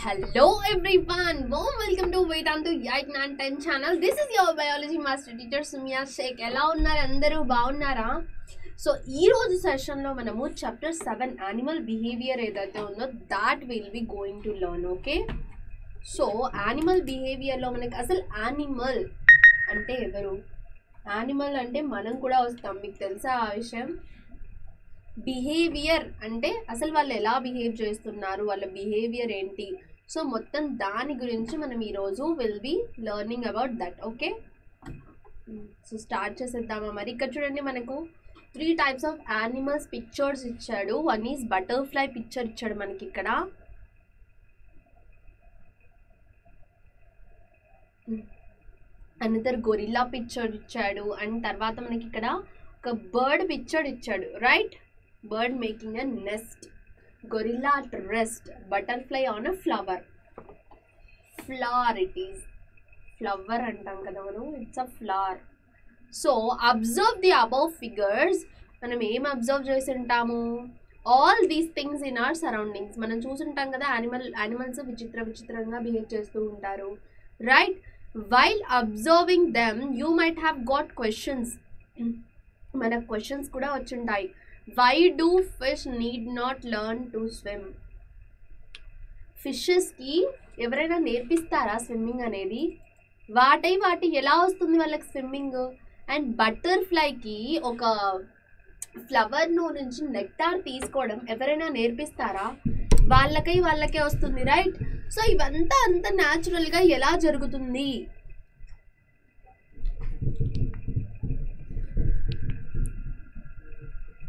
Hello everyone, warm welcome to Vedantu 8 9 10 channel. This is your biology master teacher Sumya Sheikh. ఎలా ఉన్నారు అందరూ బాగున్నారా? So ఈ రోజు సెషన్ లో మనము చాప్టర్ 7 యానిమల్ బిహేవియర్ ఏదైతే ఉందో that will be going to learn. Okay, so animal behaviour లో మనకి అసలు యానిమల్ అంటే ఎవరు, యానిమల్ అంటే మనం కూడా వస్తాం, మీకు తెలుసా ఆ విషయం? బిహేవియర్ అంటే అసలు వాళ్ళు ఎలా బిహేవ్ చేస్తున్నారు, వాళ్ళ బిహేవియర్ ఏంటి, సో మొత్తం దాని గురించి మనం ఈరోజు will be learning about that. Okay, so start చేసేద్దామా మరి? ఇక్కడ చూడండి, మనకు 3 types ఆఫ్ యానిమల్స్ పిక్చర్స్ ఇచ్చాడు. వన్ ఈజ్ బటర్ఫ్లై పిక్చర్ ఇచ్చాడు మనకి ఇక్కడ. అనదర్ గొరిల్లా పిక్చర్ ఇచ్చాడు. అండ్ తర్వాత మనకి ఇక్కడ ఒక బర్డ్ పిక్చర్ ఇచ్చాడు, right? Bird making a nest, gorilla at rest, butterfly on a flower. Flower it is, flower అంటాం కదా మనం, it's a flower. So observe the above figures. మనం ఏం అబ్జర్వ్ చేసి ఉంటాము? All these things in our surroundings. మనం చూసుంటాం కదా, animals విచిత్రంగా బిహేవ్ చేస్తూ ఉంటారు, right? While observing them you might have got questions. మనకు క్వశ్చన్స్ కూడా వచ్చుంటాయి. Why do fish need not learn to swim? ఫిషెస్కి ఎవరైనా నేర్పిస్తారా స్విమ్మింగ్ అనేది? వాటి ఎలా వస్తుంది వాళ్ళకి స్విమ్మింగ్? అండ్ బటర్ఫ్లైకి ఒక ఫ్లవర్ నుంచి నెక్టార్ తీసుకోవడం ఎవరైనా నేర్పిస్తారా? వాళ్ళకే వస్తుంది, రైట్? సో ఇవంతా అంత న్యాచురల్గా ఎలా జరుగుతుంది?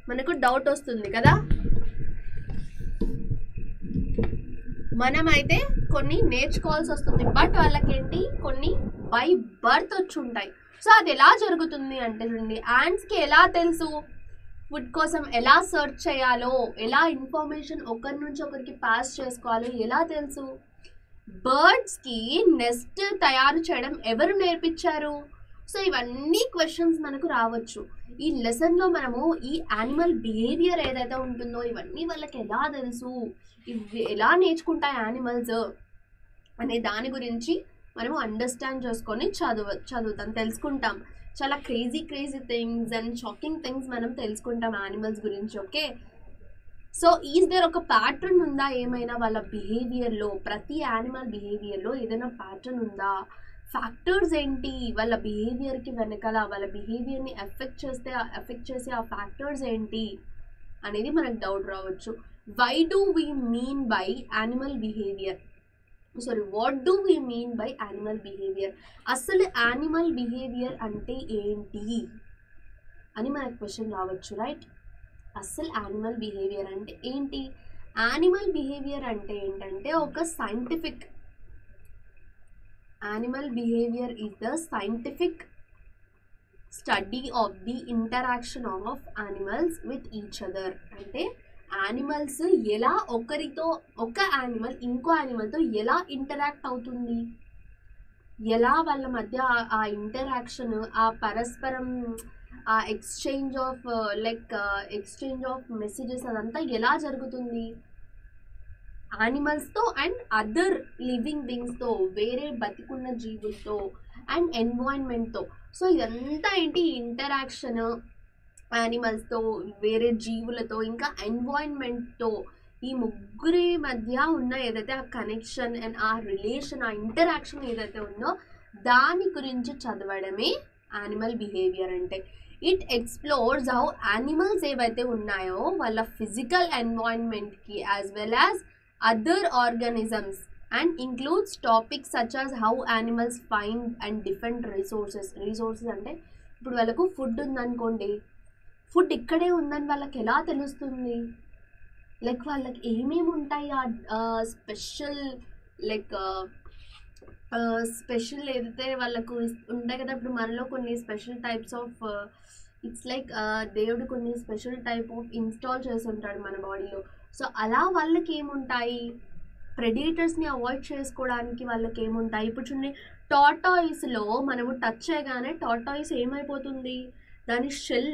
మనకు డౌట్ వస్తుంది కదా. మనమైతే కొన్ని నేర్చుకోవాల్సి వస్తుంది, బట్ వాళ్ళకేంటి కొన్ని బై బర్త్ వచ్చి ఉంటాయి. సో అది ఎలా జరుగుతుంది అంటే చూడండి, యాంట్స్కి ఎలా తెలుసు ఫుడ్ కోసం ఎలా సెర్చ్ చేయాలో, ఎలా ఇన్ఫర్మేషన్ ఒకరి నుంచి ఒకరికి పాస్ చేసుకోవాలో ఎలా తెలుసు? బర్డ్స్కి నెస్ట్ తయారు చేయడం ఎవరు నేర్పించారు? సో ఇవన్నీ క్వశ్చన్స్ మనకు రావచ్చు. ఈ లెసన్లో మనము ఈ యానిమల్ బిహేవియర్ ఏదైతే ఉంటుందో ఇవన్నీ వాళ్ళకి ఎలా తెలుసు, ఇవి ఎలా నేర్చుకుంటాయి యానిమల్స్ అనే దాని గురించి మనము అండర్స్టాండ్ చేసుకొని చదువుతాం, తెలుసుకుంటాం. చాలా crazy things and shocking things మనం తెలుసుకుంటాం యానిమల్స్ గురించి. ఓకే, సో ఈజ్ దేర్ ఒక ప్యాటర్న్ ఉందా ఏమైనా వాళ్ళ బిహేవియర్లో? ప్రతి యానిమల్ బిహేవియర్లో ఏదైనా ప్యాటర్న్ ఉందా? ఫ్యాక్టర్స్ ఏంటి వాళ్ళ బిహేవియర్కి వెనకాల, వాళ్ళ బిహేవియర్ని ఎఫెక్ట్ చేసే ఆ ఫ్యాక్టర్స్ ఏంటి అనేది మనకు డౌట్ రావచ్చు. Why do we mean by animal behaviour? What do we mean by animal behaviour? అసలు యానిమల్ బిహేవియర్ అంటే ఏంటి అని మనకు క్వశ్చన్ రావచ్చు, రైట్? అసలు యానిమల్ బిహేవియర్ అంటే ఏంటి? యానిమల్ బిహేవియర్ అంటే ఏంటంటే ఒక scientific, animal behavior is the scientific study of the interaction of animals with each other. అంటే యానిమల్స్ ఎలా ఒక యానిమల్ ఇంకో యానిమల్తో ఎలా ఇంటరాక్ట్ అవుతుంది, ఎలా వాళ్ళ మధ్య ఆ ఇంటరాక్షన్, ఆ పరస్పరం ఆ ఎక్స్చేంజ్ ఆఫ్ మెసేజెస్ అదంతా ఎలా జరుగుతుంది యానిమల్స్తో అండ్ అదర్ లివింగ్ బీయింగ్స్తో, వేరే బతికున్న జీవులతో అండ్ ఎన్వైరన్మెంట్తో. సో ఇదంతా ఏంటి? ఇంటరాక్షన్ యానిమల్స్తో, వేరే జీవులతో, ఇంకా ఎన్వైరన్మెంట్తో, ఈ ముగ్గురి మధ్య ఉన్న ఏదైతే ఆ కనెక్షన్ అండ్ ఆ రిలేషన్, ఆ ఇంటరాక్షన్ ఏదైతే ఉందో దాని గురించి చదవడమే యానిమల్ బిహేవియర్ అంటే. ఇట్ ఎక్స్ప్లోర్స్ హౌ యానిమల్స్ ఏవైతే ఉన్నాయో వాళ్ళ ఫిజికల్ ఎన్వైరన్మెంట్కి as well as other organisms and includes topics such as how animals find and defend resources అంటే ఇప్పుడు వాళ్ళకు ఫుడ్ ఉందనుకోండి, ఫుడ్ ఇక్కడే ఉందని వాళ్ళకి ఎలా తెలుస్తుంది? వాళ్ళకి ఏమేమి ఉంటాయి ఆ స్పెషల్ ఏదైతే వాళ్ళకు ఉంటాయి కదా. ఇప్పుడు మనలో కొన్ని స్పెషల్ టైప్స్ ఆఫ్ ఇట్స్ దేవుడు కొన్ని స్పెషల్ టైప్ ఆఫ్ ఇన్స్టాల్ చేసి ఉంటాడు మన బాడీలో. సో అలా వాళ్ళకి ఏముంటాయి? ప్రెడేటర్స్ని అవాయిడ్ చేసుకోవడానికి వాళ్ళకి ఏముంటాయి? ఇప్పుడు చూడండి, టార్టాయిస్లో మనము టచ్ చేయగానే టార్టాయిస్ ఏమైపోతుంది? దాని షెల్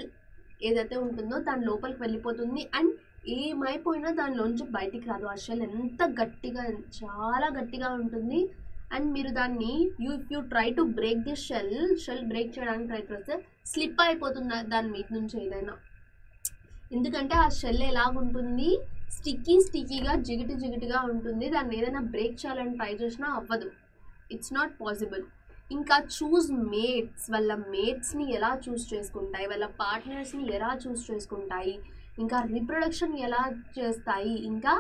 ఏదైతే ఉంటుందో దాని లోపలికి వెళ్ళిపోతుంది అండ్ ఏమైపోయినా దానిలోంచి బయటికి రాదు. ఆ షెల్ ఎంత గట్టిగా, చాలా గట్టిగా ఉంటుంది. అండ్ మీరు దాన్ని if you try to break the shell break చేయడానికి ట్రై చేస్తే స్లిప్ అయిపోతుంది దాని మీద నుంచి ఏదైనా. ఎందుకంటే ఆ షెల్ ఎలాగుంటుంది, స్టిక్కీగా జిగిటిగా ఉంటుంది. దాన్ని ఏదైనా బ్రేక్ చేయాలని ట్రై చేసినా అవ్వదు. It's not possible. ఇంకా చూస్ మేట్స్, వాళ్ళ మేట్స్ని ఎలా చూస్ చేసుకుంటాయి, వాళ్ళ పార్ట్నర్స్ని ఎలా చూస్ చేసుకుంటాయి, ఇంకా రీప్రొడక్షన్ ఎలా చేస్తాయి, ఇంకా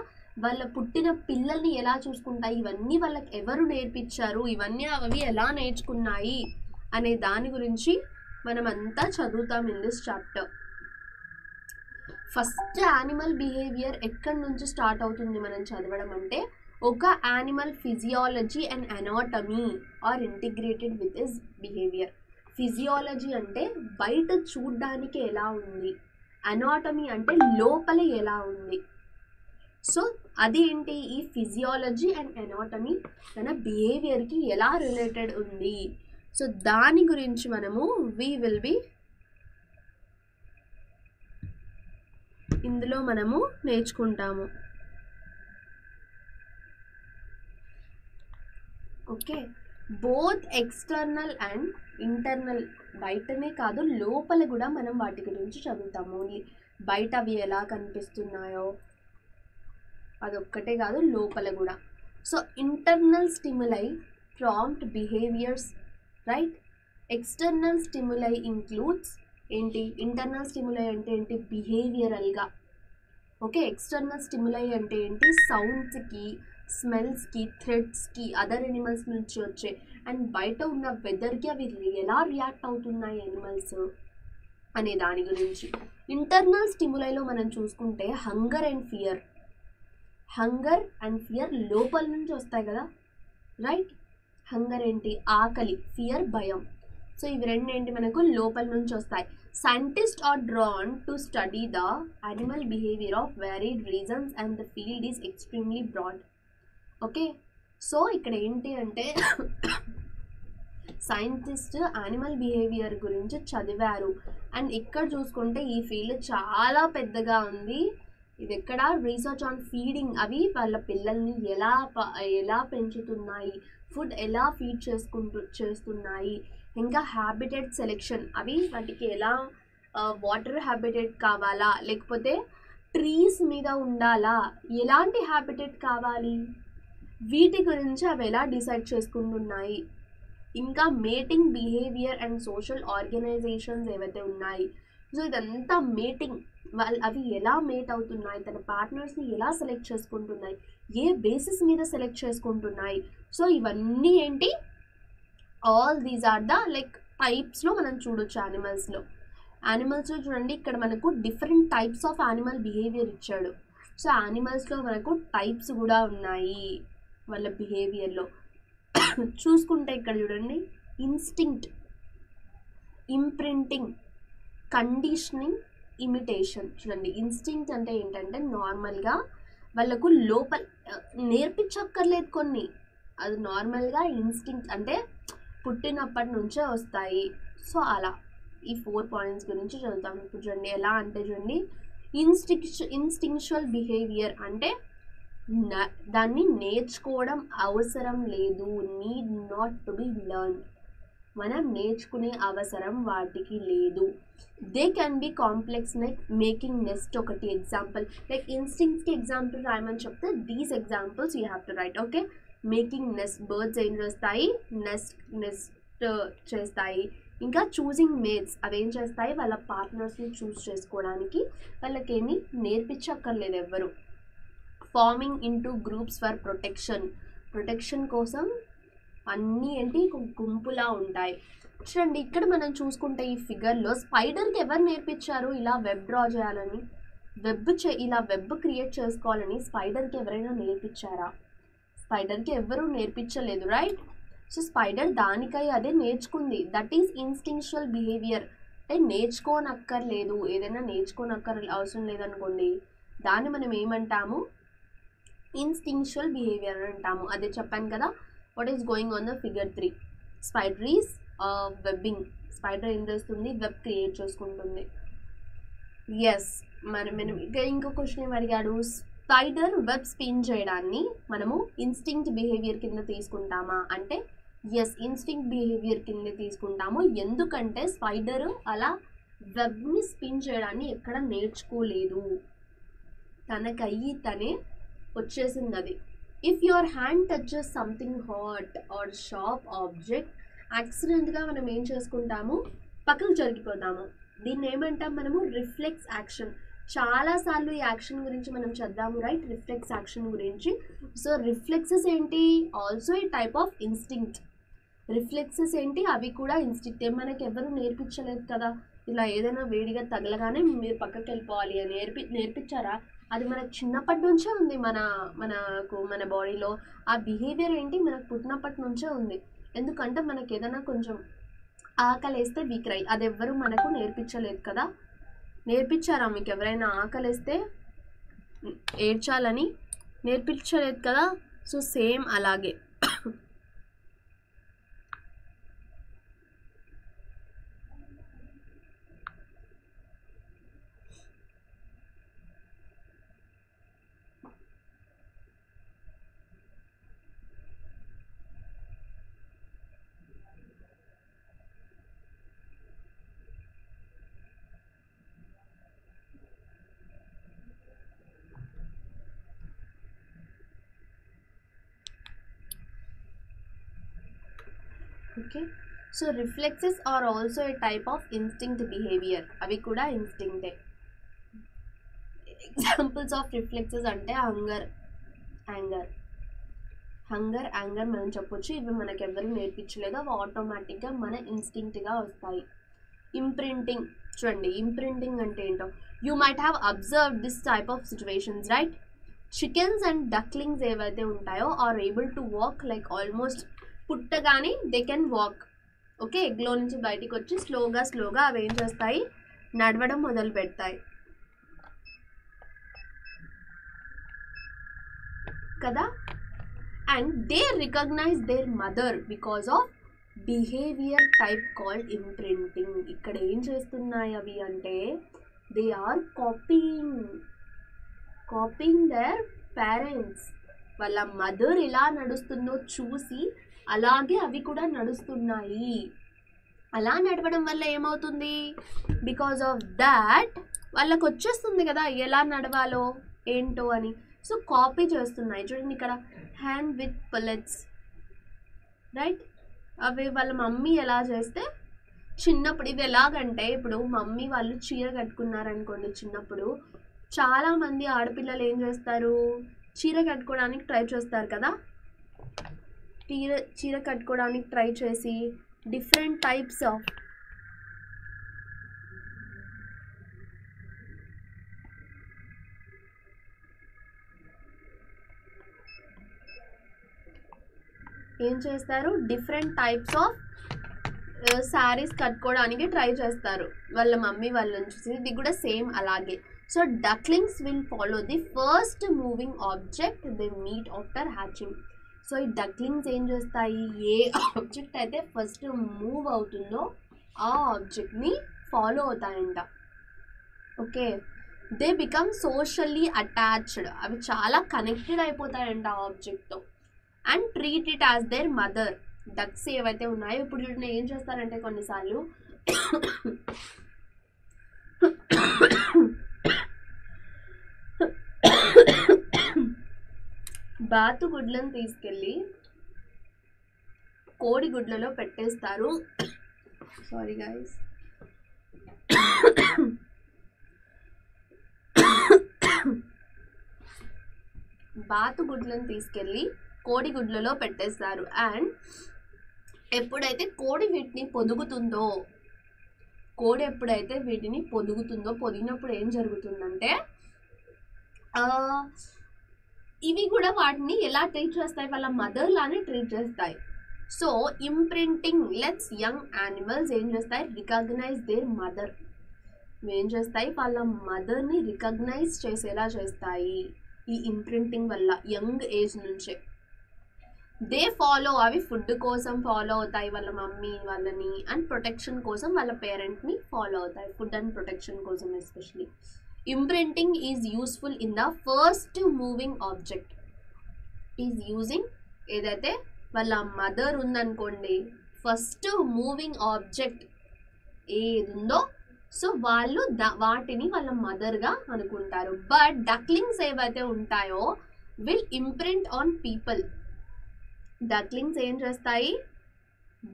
వాళ్ళ పుట్టిన పిల్లల్ని ఎలా చూసుకుంటాయి, ఇవన్నీ వాళ్ళకి ఎవరు నేర్పించారు, ఇవన్నీ అవి ఎలా నేర్చుకున్నాయి అనే దాని గురించి మనం అంతా చదువుతాం in this chapter. First animal behaviour ఎక్కడి నుంచి స్టార్ట్ అవుతుంది మనం చదవడం అంటే, ఒక animal physiology and anatomy are integrated with his behaviour. Physiology అంటే బయట చూడ్డానికి ఎలా ఉంది, అనాటమీ అంటే లోపల ఎలా ఉంది. సో అది ఏంటి, ఈ ఫిజియాలజీ అండ్ అనాటమీ తన బిహేవియర్కి ఎలా రిలేటెడ్ ఉంది. సో దాని గురించి మనము ఇందులో మనము నేర్చుకుంటాము. Okay, both external and internal, బయటనే కాదు లోపల కూడా మనం వాటి గురించి చదువుతాము. ఓన్లీ బయట అవి ఎలా కనిపిస్తున్నాయో అదొక్కటే కాదు, లోపల కూడా. So internal stimuli prompt behaviours, right. External stimuli includes ఏంటి, ఇంటర్నల్ స్టిములై అంటే ఏంటి, బిహేవియరల్గా. ఓకే, ఎక్స్టర్నల్ స్టిములై అంటే ఏంటి, సౌండ్స్కి, స్మెల్స్కి, థ్రెడ్స్కి, అదర్ ఎనిమల్స్ నుంచి వచ్చే, అండ్ బయట ఉన్న వెదర్కి అవి ఎలా రియాక్ట్ అవుతున్నాయి ఎనిమల్స్ అనే దాని గురించి. ఇంటర్నల్ స్టిములైలో మనం చూసుకుంటే హంగర్ అండ్ ఫియర్ లోపల నుంచి వస్తాయి కదా, రైట్. హంగర్ ఏంటి, ఆకలి, ఫియర్ భయం. సో ఇవి రెండు ఏంటి, మనకు లోపల నుంచి వస్తాయి. Scientist are drawn to study the animal behaviour of varied reasons and the field is extremely broad. Okay, so ఇక్కడ ఏంటి అంటే సైంటిస్ట్ యానిమల్ బిహేవియర్ గురించి చదివారు. అండ్ ఇక్కడ చూసుకుంటే ఈ ఫీల్డ్ చాలా పెద్దగా ఉంది. ఇది ఎక్కడ, రీసెర్చ్ ఆన్ ఫీడింగ్, అవి వాళ్ళ పిల్లల్ని ఎలా పెంచుతున్నాయి, ఫుడ్ ఎలా ఫీడ్ చేస్తున్నాయి, ఇంకా హ్యాబిటేట్ సెలెక్షన్, అవి వాటికి ఎలా వాటర్ హ్యాబిటేట్ కావాలా లేకపోతే ట్రీస్ మీద ఉండాలా, ఎలాంటి హ్యాబిటేట్ కావాలి, వీటి గురించి అవి ఎలా డిసైడ్ చేసుకుంటున్నాయి. ఇంకా mating behaviour and social organisations ఏవైతే ఉన్నాయి, సో ఇదంతా మేటింగ్, అవి ఎలా మేట్ అవుతున్నాయి, తన పార్ట్నర్స్ని ఎలా సెలెక్ట్ చేసుకుంటున్నాయి, ఏ బేసిస్ మీద సెలెక్ట్ చేసుకుంటున్నాయి. సో ఇవన్నీ ఏంటి, all these are the like టైప్స్లో మనం చూడొచ్చు యానిమల్స్లో చూడండి, ఇక్కడ మనకు different types of animal behaviour ఇచ్చాడు. సో యానిమల్స్లో మనకు టైప్స్ కూడా ఉన్నాయి వాళ్ళ బిహేవియర్లో. చూసుకుంటే ఇక్కడ చూడండి, ఇన్స్టింక్ట్, ఇంప్రింటింగ్, కండిషనింగ్, ఇమిటేషన్. చూడండి, ఇన్స్టింక్ట్ అంటే ఏంటంటే నార్మల్గా వాళ్ళకు లోపల నేర్పించక్కర్లేదు కొన్ని, అది నార్మల్గా ఇన్స్టింక్ట్ అంటే పుట్టినప్పటి నుంచే వస్తాయి. సో అలా ఈ 4 పాయింట్స్ గురించి చదువుతాం. ఇప్పుడు చూడండి ఎలా అంటే, చూడండి ఇన్స్టింక్చువల్ బిహేవియర్ అంటే దాన్ని నేర్చుకోవడం అవసరం లేదు, need not to be learn, మనం నేర్చుకునే అవసరం వాటికి లేదు. They can be complex, like making nest ఒకటి ఎగ్జాంపుల్. లైక్ ఇన్స్టింక్ట్స్కి ఎగ్జాంపుల్ రాయమని చెప్తే these examples you have to write. Okay, making nest, birds ఏం చేస్తాయి, నెస్ట్ చేస్తాయి. ఇంకా చూసింగ్ మేట్స్, అవేం చేస్తాయి, వాళ్ళ పార్ట్నర్స్ని చూస్ చేసుకోవడానికి వాళ్ళకేమీ నేర్పించక్కర్లేదు ఎవ్వరు. Farming into groups for protection కోసం అన్నీ ఏంటి గుంపులా ఉంటాయి. చూడండి ఇక్కడ మనం చూసుకుంటే ఈ ఫిగర్లో స్పైడర్కి ఎవరు నేర్పించారు ఇలా వెబ్ డ్రా చేయాలని, ఇలా వెబ్ క్రియేట్ చేసుకోవాలని స్పైడర్కి ఎవరైనా నేర్పించారా? స్పైడర్కి ఎవరు నేర్పించలేదు, రైట్. సో స్పైడర్ దానికై అదే నేర్చుకుంది. That is instinctual behaviour. అంటే నేర్చుకోనక్కర్లేదు, ఏదైనా అవసరం లేదనుకోండి, దాన్ని మనం ఏమంటాము, ఇన్స్టింక్చువల్ బిహేవియర్ అని అంటాము. అదే చెప్పాను కదా, what is going on the figure 3. Spider is webbing, spider ఏం చేస్తుంది, వెబ్ క్రియేట్ చేసుకుంటుంది. ఎస్, మనం ఇంకో క్వశ్చన్ ఏం అడిగాడు, స్పైడర్ వెబ్ స్పిన్ చేయడాన్ని మనము ఇన్స్టింక్ట్ బిహేవియర్ కింద తీసుకుంటామా అంటే ఎస్, ఇన్స్టింక్ట్ బిహేవియర్ కింద తీసుకుంటాము. ఎందుకంటే స్పైడర్ అలా వెబ్ని స్పిన్ చేయడాన్ని ఎక్కడ నేర్చుకోలేదు, తనకయ్యి తనే వచ్చేసింది అది. If your hand touches something hot or sharp object, యాక్సిడెంట్గా మనం ఏం చేసుకుంటాము, పక్కకు జరిగిపోతాము. దీన్ని ఏమంటాం మనము, రిఫ్లెక్స్ యాక్షన్. చాలాసార్లు ఈ యాక్షన్ గురించి మనం చదివాము రైట్, రిఫ్లెక్స్ యాక్షన్ గురించి. సో రిఫ్లెక్సెస్ ఏంటి, also a type of instinct. Reflexes ఏంటి, అవి కూడా ఇన్స్టింక్టే. మనకి ఎవరు నేర్పించలేదు కదా, ఇలా ఏదైనా వేడిగా తగలగానే మీరు పక్కకి వెళ్ళిపోవాలి అని నేర్పించారా? అది మనకు చిన్నప్పటి నుంచే ఉంది, మన బాడీలో ఆ బిహేవియర్ ఏంటి మనకు పుట్టినప్పటి నుంచే ఉంది. ఎందుకంటే మనకి ఏదైనా కొంచెం ఆకలేస్తే వీక్రై, అది ఎవ్వరు మనకు నేర్పించలేదు కదా. నేర్పించారా మీకు ఎవరైనా ఆకలేస్తే ఏడ్చాలని? నేర్పించలేదు కదా. సో సేమ్ అలాగే okay. So reflexes are also a type of instinct behaviour, అవి కూడా ఇన్స్టింక్టే. ఎగ్జాంపుల్స్ ఆఫ్ రిఫ్లెక్సెస్ అంటే హంగర్, యాంగర్ మనం చెప్పొచ్చు. ఇవి మనకు ఎవరు నేర్పించలేదు, అవి ఆటోమేటిక్గా మన ఇన్స్టింక్ట్గా వస్తాయి. ఇంప్రింటింగ్ చూడండి, ఇంప్రింటింగ్ అంటే ఏంటో, you might have observe this type of situations right. Chickens and ducklings ఏవైతే ఉంటాయో are able to walk like almost పుట్టగానే దే కెన్ వాక్. ఓకే, ఎగ్లో నుంచి బయటికి వచ్చి స్లోగా అవి ఏం చేస్తాయి, నడవడం మొదలు పెడతాయి కదా. And they recognise their mother because of behaviour type called imprinting. ఇక్కడ ఏం చేస్తున్నాయి అవి అంటే, they are copying their parents. వాళ్ళ మదర్ ఎలా నడుస్తుందో చూసి అలాగే అవి కూడా నడుస్తున్నాయి. అలా నడవడం వల్ల ఏమవుతుంది, బికాజ్ ఆఫ్ దాట్ వాళ్ళకు వచ్చేస్తుంది కదా ఎలా నడవాలో ఏంటో అని. సో కాపీ చేస్తున్నాయి. చూడండి ఇక్కడ హ్యాండ్ విత్ పల్లెట్స్ రైట్, అవి వాళ్ళ మమ్మీ ఎలా చేస్తే చిన్నప్పుడు, ఇది ఎలాగంటే ఇప్పుడు మమ్మీ వాళ్ళు చీర కట్టుకున్నారనుకోండి చిన్నప్పుడు, చాలామంది ఆడపిల్లలు ఏం చేస్తారు, చీర కట్టుకోవడానికి ట్రై చేస్తారు కదా. చీర కట్టుకోవడానికి ట్రై చేసి డిఫరెంట్ టైప్స్ ఆఫ్ ఏం చేస్తారు, డిఫరెంట్ టైప్స్ ఆఫ్ శారీస్ కట్టుకోవడానికి ట్రై చేస్తారు వాళ్ళ మమ్మీ వాళ్ళ నుంచి. ఇది కూడా సేమ్ అలాగే. So ducklings will follow the first moving object they meet after hatching. So ఈ డక్లింగ్స్ ఏం చేస్తాయి, ఏ ఆబ్జెక్ట్ అయితే ఫస్ట్ మూవ్ అవుతుందో ఆ ఆబ్జెక్ట్ని ఫాలో అవుతాయంట. Okay, they become socially attached, అవి చాలా కనెక్టెడ్ అయిపోతాయంట ఆ ఆబ్జెక్ట్తో. And treat it as their mother. Ducks ఏవైతే ఉన్నాయో ఇప్పుడు చూడండి ఏం చేస్తారంటే కొన్నిసార్లు బాతు గుడ్లను తీసుకెళ్ళి కోడి గుడ్లలో పెట్టేస్తారు. సారీ గైస్, బాతు గుడ్లను తీసుకెళ్ళి కోడి గుడ్లలో పెట్టేస్తారు. అండ్ ఎప్పుడైతే కోడి వీటిని పొదుగుతుందో, పొదిగినప్పుడు ఏం జరుగుతుందంటే ఇవి కూడా వాటిని ఎలా ట్రీట్ చేస్తాయి, వాళ్ళ మదర్ లానే ట్రీట్ చేస్తాయి. So imprinting let's young animals ఏం చేస్తాయి, రికగ్నైజ్ దేర్ మదర్. ఏం చేస్తాయి, వాళ్ళ మదర్ని రికగ్నైజ్ చేసేలా చేస్తాయి ఈ ఇంప్రింటింగ్ వల్ల యంగ్ ఏజ్ నుంచే. దే ఫాలో, అవి ఫుడ్ కోసం ఫాలో అవుతాయి వాళ్ళ మమ్మీ వాళ్ళని, అండ్ ప్రొటెక్షన్ కోసం వాళ్ళ పేరెంట్ని ఫాలో అవుతాయి, ఫుడ్ అండ్ ప్రొటెక్షన్ కోసం especially. Imprinting is useful in the first moving object. Is using, ఏదైతే వాళ్ళ మదర్ ఉందనుకోండి, ఫస్ట్ మూవింగ్ ఆబ్జెక్ట్ ఏది ఉందో సో వాళ్ళు వాటిని వాళ్ళ మదర్గా అనుకుంటారు. బట్ డక్లింగ్స్ ఏవైతే ఉంటాయో విల్ ఇంప్రింట్ ఆన్ పీపుల్. డక్లింగ్స్ ఏం చేస్తాయి,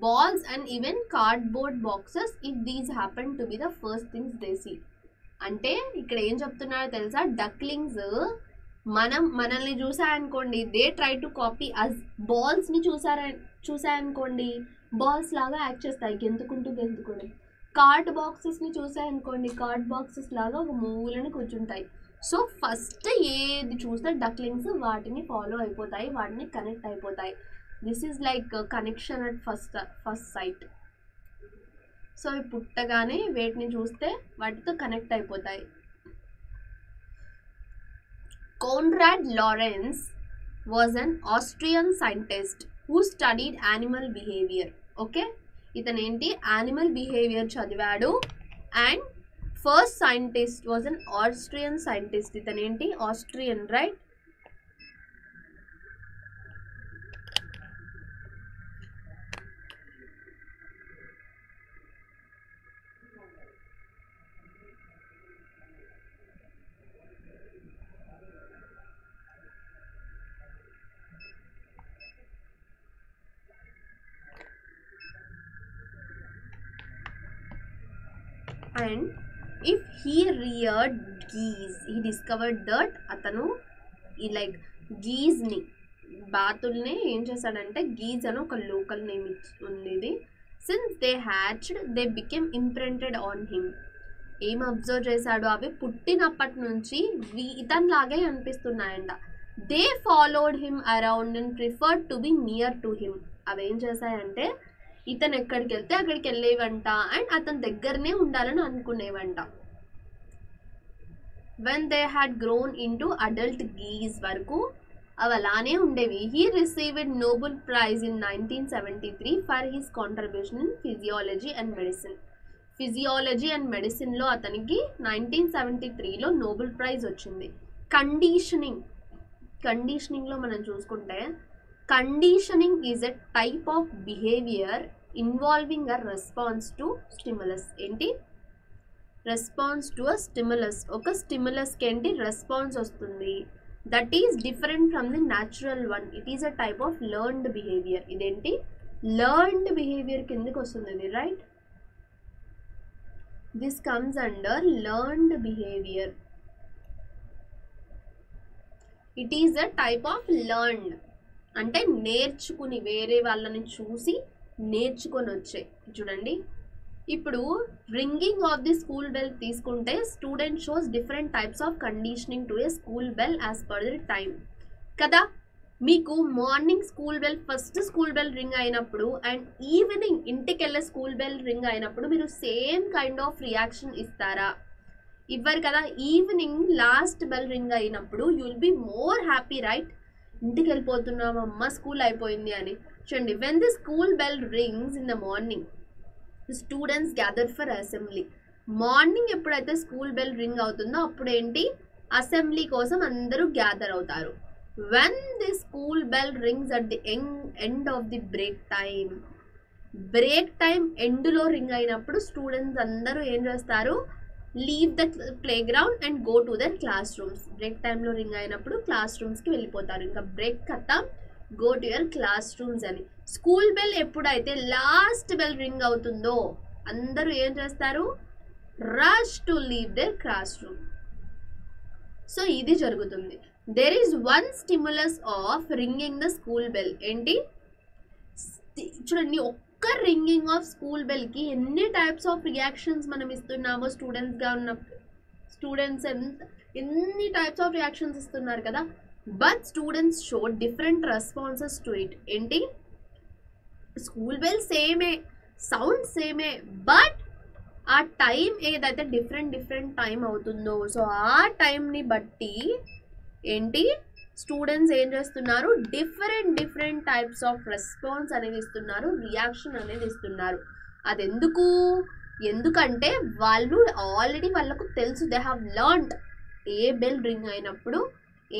balls and even cardboard boxes if these happen to be the first things they see. అంటే ఇక్కడ ఏం చెప్తున్నారో తెలుసా, డక్లింగ్స్ మనల్ని చూసాయనుకోండి, they try to copy us. బాల్స్ని చూసాయనుకోండి బాల్స్ లాగా యాక్ట్ చేస్తాయి, గెంతుకుంటూ. కార్డ్ బాక్సెస్ని చూసాయనుకోండి కార్డ్ బాక్సెస్ లాగా ఒక మూలని కూర్చుంటాయి. సో ఫస్ట్ ఏది చూస్తే డక్లింగ్స్ వాటిని ఫాలో అయిపోతాయి, వాటిని కనెక్ట్ అయిపోతాయి. This is like connection at first sight. So పుట్టగానే వేటిని చూస్తే వాటితో కనెక్ట్ అయిపోతాయి. Konrad Lorenz was an Austrian scientist who studied animal behavior. Okay, ఇతను ఏంటి యానిమల్ బిహేవియర్ చదివాడు. And first scientist was an Austrian scientist. ఇతను ఏంటి Austrian, right? And if he reared geese, he discovered that అతను ఈ like గీజ్ని, బాతుల్ని ఏం చేశాడంటే, guise అని ఒక లోకల్ నేమ్ ఉంది ఇది. Since they hatched they became imprinted on him. ఏం అబ్జర్వ్ చేశాడు, అవి పుట్టినప్పటి నుంచి ఇతనిలాగే అనిపిస్తున్నాయంట. They followed him around and preferred to be near to him. అవి ఏం చేశాయంటే ఇతను ఎక్కడికి వెళ్తే అక్కడికి వెళ్ళేవంట అండ్ అతని దగ్గరనే ఉండాలని అనుకునేవంట. When they had grown in to adult geese వరకు అవి అలానే ఉండేవి. He received Nobel prize in 1973 for his contribution in physiology and medicine. Physiology and మెడిసిన్లో అతనికి 1973లో నోబెల్ ప్రైజ్ వచ్చింది. కండిషనింగ్లో మనం చూసుకుంటే, conditioning is a type of behaviour involving a response to stimulus. ఏంటి, రెస్పాన్స్ టు అ స్టిములస్. ఒక స్టిములస్కి ఏంటి రెస్పాన్స్ వస్తుంది, that is different from the natural one. It is a type of learned behaviour. ఇదేంటి లెర్న్డ్ బిహేవియర్ కిందకి వస్తుంది ఇది, right? This comes under learned behaviour. It is a type of learned అంటే నేర్చుకుని, వేరే వాళ్ళని చూసి నేర్చుకొని వచ్చే. చూడండి, ఇప్పుడు ringing of the school bell తీసుకుంటే student shows different types of conditioning to a school bell as per the time కదా. మీకు morning school bell, first school bell ring అయినప్పుడు అండ్ ఈవినింగ్ ఇంటికి వెళ్ళే స్కూల్ బెల్ రింగ్ అయినప్పుడు మీరు same kind of reaction ఇస్తారా? ఇవ్వరు కదా. ఈవినింగ్ లాస్ట్ బెల్ రింగ్ అయినప్పుడు you will be more happy, right? ఇంటికి వెళ్ళిపోతున్నాం అమ్మ స్కూల్ అయిపోయింది అని. చూడండి, when the school bell rings in the morning students gather for assembly. Morning ఎప్పుడైతే స్కూల్ బెల్ రింగ్ అవుతుందో అప్పుడు ఏంటి, అసెంబ్లీ కోసం అందరూ గ్యాదర్ అవుతారు. When the school bell rings at the end of the break time ఎండ్లో రింగ్ అయినప్పుడు students అందరూ ఏం చేస్తారు, leave the play ground and go to their classrooms. Break టైంలో రింగ్ అయినప్పుడు క్లాస్ రూమ్స్కి వెళ్ళిపోతారు. ఇంకా బ్రేక్ ఖతం, go to your classrooms అని. స్కూల్ బెల్ ఎప్పుడైతే లాస్ట్ బెల్ రింగ్ అవుతుందో అందరూ ఏం చేస్తారు, rush to leave their classroom. So ఇది జరుగుతుంది. There is one stimulus of ringing the school bell. ఏంటి, చూడండి, ఒక్క రింగింగ్ ఆఫ్ స్కూల్ బెల్కి ఎన్ని టైప్స్ ఆఫ్ రియాక్షన్స్ మనం ఇస్తున్నామో స్టూడెంట్స్గా ఉన్నప్పుడు. స్టూడెంట్స్ ఎన్ని టైప్స్ ఆఫ్ రియాక్షన్స్ ఇస్తున్నారు కదా. But students show different responses to it. ఏంటి, స్కూల్ బెల్ సేమే, సౌండ్ సేమే, బట్ ఆ టైం ఏదైతే డిఫరెంట్ టైం అవుతుందో సో ఆ టైంని బట్టి ఏంటి స్టూడెంట్స్ ఏం చేస్తున్నారు, డిఫరెంట్ టైప్స్ ఆఫ్ రెస్పాన్స్ అనేది ఇస్తున్నారు, రియాక్షన్ అనేది ఇస్తున్నారు. అది ఎందుకు, ఎందుకంటే వాళ్ళు ఆల్రెడీ వాళ్ళకు తెలుసు, they have learned A bell ring అయినప్పుడు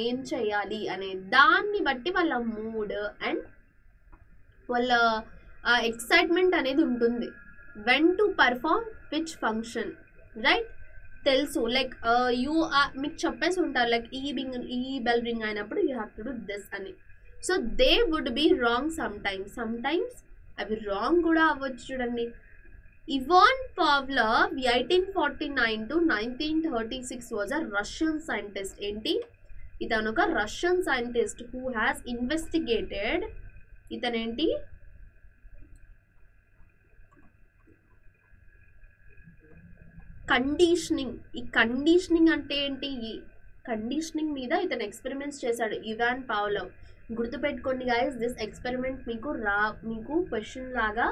ఏం చేయాలి అనే దాన్ని బట్టి వాళ్ళ మూడ్ అండ్ వాళ్ళ ఎక్సైట్మెంట్ అనేది ఉంటుంది. When to perform which function, right? తెలుసు, లైక్ మీకు చెప్పేసి ఉంటారు లైక్ ఈ బెల్ రింగ్ అయినప్పుడు you have to do this అని. So they would be wrong sometimes అవి రాంగ్ కూడా అవ్వచ్చు. చూడండి, Ivan Pavlov 1849 to 1936 was a Russian scientist. ఏంటి? ఇతను ఒక Russian scientist who has investigated. ఇతనేంటి? కండిషనింగ్. ఈ కండిషనింగ్ అంటే ఏంటి? ఈ కండిషనింగ్ మీద ఇతను ఎక్స్పెరిమెంట్స్ చేశాడు, ఇవాన్ పావ్లవ్. గుర్తుపెట్టుకోండి గైస్, దిస్ ఎక్స్పెరిమెంట్ మీకు క్వశ్చన్ లాగా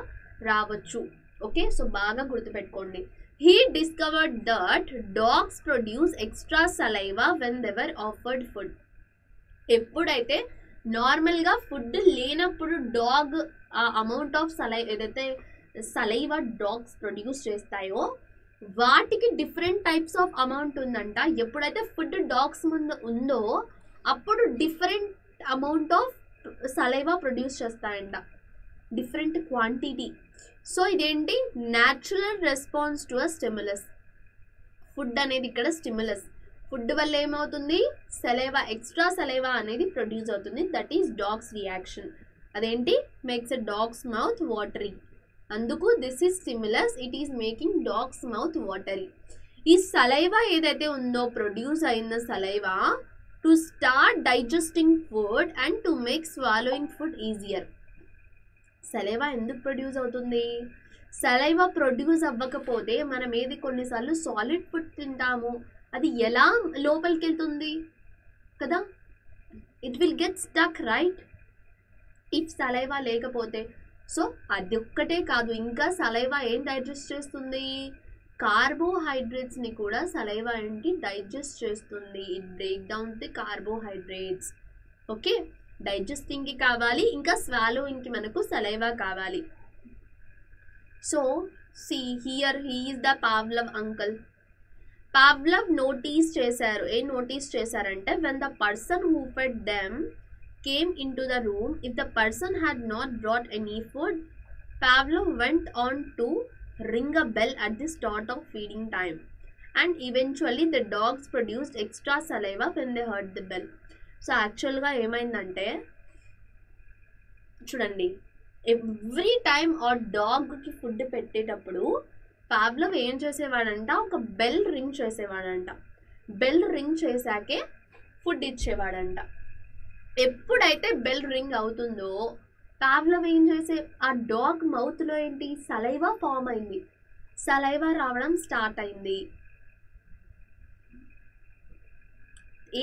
రావచ్చు. ఓకే, సో బాగా గుర్తుపెట్టుకోండి. He discovered that dogs produce extra saliva when they were offered food. ఎప్పుడైతే నార్మల్గా ఫుడ్ లేనప్పుడు డాగ్ అమౌంట్ ఆఫ్ ఏదైతే సలైవా డాగ్స్ ప్రొడ్యూస్ చేస్తాయో వాటికి డిఫరెంట్ టైప్స్ ఆఫ్ అమౌంట్ ఉందంట. ఎప్పుడైతే ఫుడ్ డాగ్స్ ముందు ఉందో అప్పుడు different amount of saliva produce చేస్తాయంట, డిఫరెంట్ క్వాంటిటీ. సో ఇదేంటి? Natural response to a stimulus. Food అనేది ఇక్కడ స్టిమ్యులస్. ఫుడ్ వల్ల ఏమవుతుంది? సలైవా, ఎక్స్ట్రా సలైవా అనేది ప్రొడ్యూస్ అవుతుంది. That is dog's reaction. అదేంటి? Makes a dog's mouth watery. అందుకు this is stimulus, it is making dog's mouth watery. ఈ సలైవా ఏదైతే ఉందో, ప్రొడ్యూస్ అయిన saliva to start digesting food and to make swallowing food easier. Saliva ఎందుకు produce అవుతుంది? Saliva produce అవ్వకపోతే మనం ఏది కొన్నిసార్లు సాలిడ్ ఫుడ్ తింటాము, అది ఎలా లోపలికి వెళ్తుంది కదా? It will get stuck, right? If saliva లేకపోతే. సో అది ఒక్కటే కాదు, ఇంకా సలైవా ఏం డైజెస్ట్ చేస్తుంది? కార్బోహైడ్రేట్స్ని కూడా సలైవా ఏంటి? డైజెస్ట్ చేస్తుంది. It break down the carbohydrates. Okay, డైజెస్టింగ్కి కావాలి, ఇంకా స్వాలోయింగ్కి మనకు సలైవా కావాలి. So see here he is the Pavlov uncle. Pavlov notice చేశారు. ఏం నోటీస్ చేశారంటే, when the person who fed them came into the room, if the person had not brought any food, Pavlov went on to ring a bell at the start of feeding time, and eventually the dogs produced extra saliva when they heard the bell. So actually గా ఏమైందంటే, చూడండి, every time ఆ డాగ్కి food పెట్టేటప్పుడు Pavlov ఏం చేసేవాడంట? ఒక bell ring చేసేవాడంట. Bell ring చేశాకే ఫుడ్ ఇచ్చేవాడంట. ఎప్పుడైతే బెల్ రింగ్ అవుతుందో పావ్లవ్ ఏం చేసే, ఆ డాగ్ మౌత్లో ఏంటి? సలైవా ఫామ్ అయింది, సలైవా రావడం స్టార్ట్ అయింది.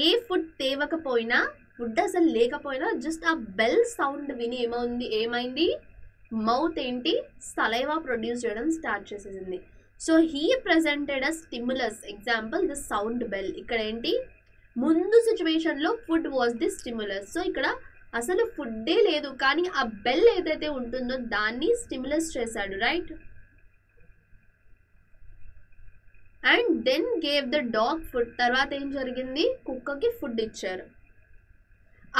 ఏ ఫుడ్ తేవకపోయినా, ఫుడ్ అసలు లేకపోయినా, జస్ట్ ఆ బెల్ సౌండ్ విని ఏమైంది? మౌత్ ఏంటి? సలైవా ప్రొడ్యూస్ చేయడం స్టార్ట్ చేసేసింది. So he presented a stimulus, example the sound bell. ఇక్కడ ఏంటి? ముందు సిచ్యువేషన్లో food was the stimulus. So ఇక్కడ అసలు ఫుడ్డే లేదు, కానీ ఆ బెల్ ఏదైతే ఉంటుందో దాన్ని స్టిమ్యులస్ చేశాడు, right? And then gave the dog food. తర్వాత ఏం జరిగింది? కుక్కకి ఫుడ్ ఇచ్చారు.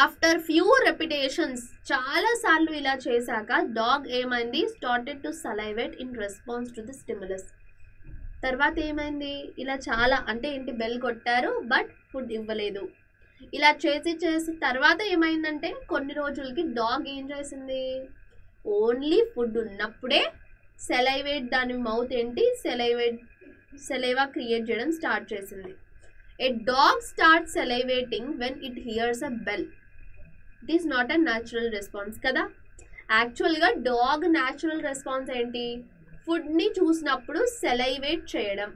ఆఫ్టర్ ఫ్యూ రెపిటేషన్స్, చాలాసార్లు ఇలా చేశాక డాగ్ ఏమైంది? Started to salivate in response to the stimulus. తర్వాత ఏమైంది? ఇలా చాలా అంటే ఏంటి? బెల్ కొట్టారు బట్ ఫుడ్ ఇవ్వలేదు. ఇలా చేసి తర్వాత ఏమైందంటే, కొన్ని రోజులకి డాగ్ ఏం చేసింది? ఓన్లీ ఫుడ్ ఉన్నప్పుడే సెలైవేట్, దాని మౌత్ ఏంటి? సెలైవా క్రియేట్ చేయడం స్టార్ట్ చేసింది. A dog start salivating when it hears a bell. It is not a natural response కదా. యాక్చువల్గా డాగ్ న్యాచురల్ రెస్పాన్స్ ఏంటి? ఫుడ్ని చూసినప్పుడు సెలైవేట్ చేయడం,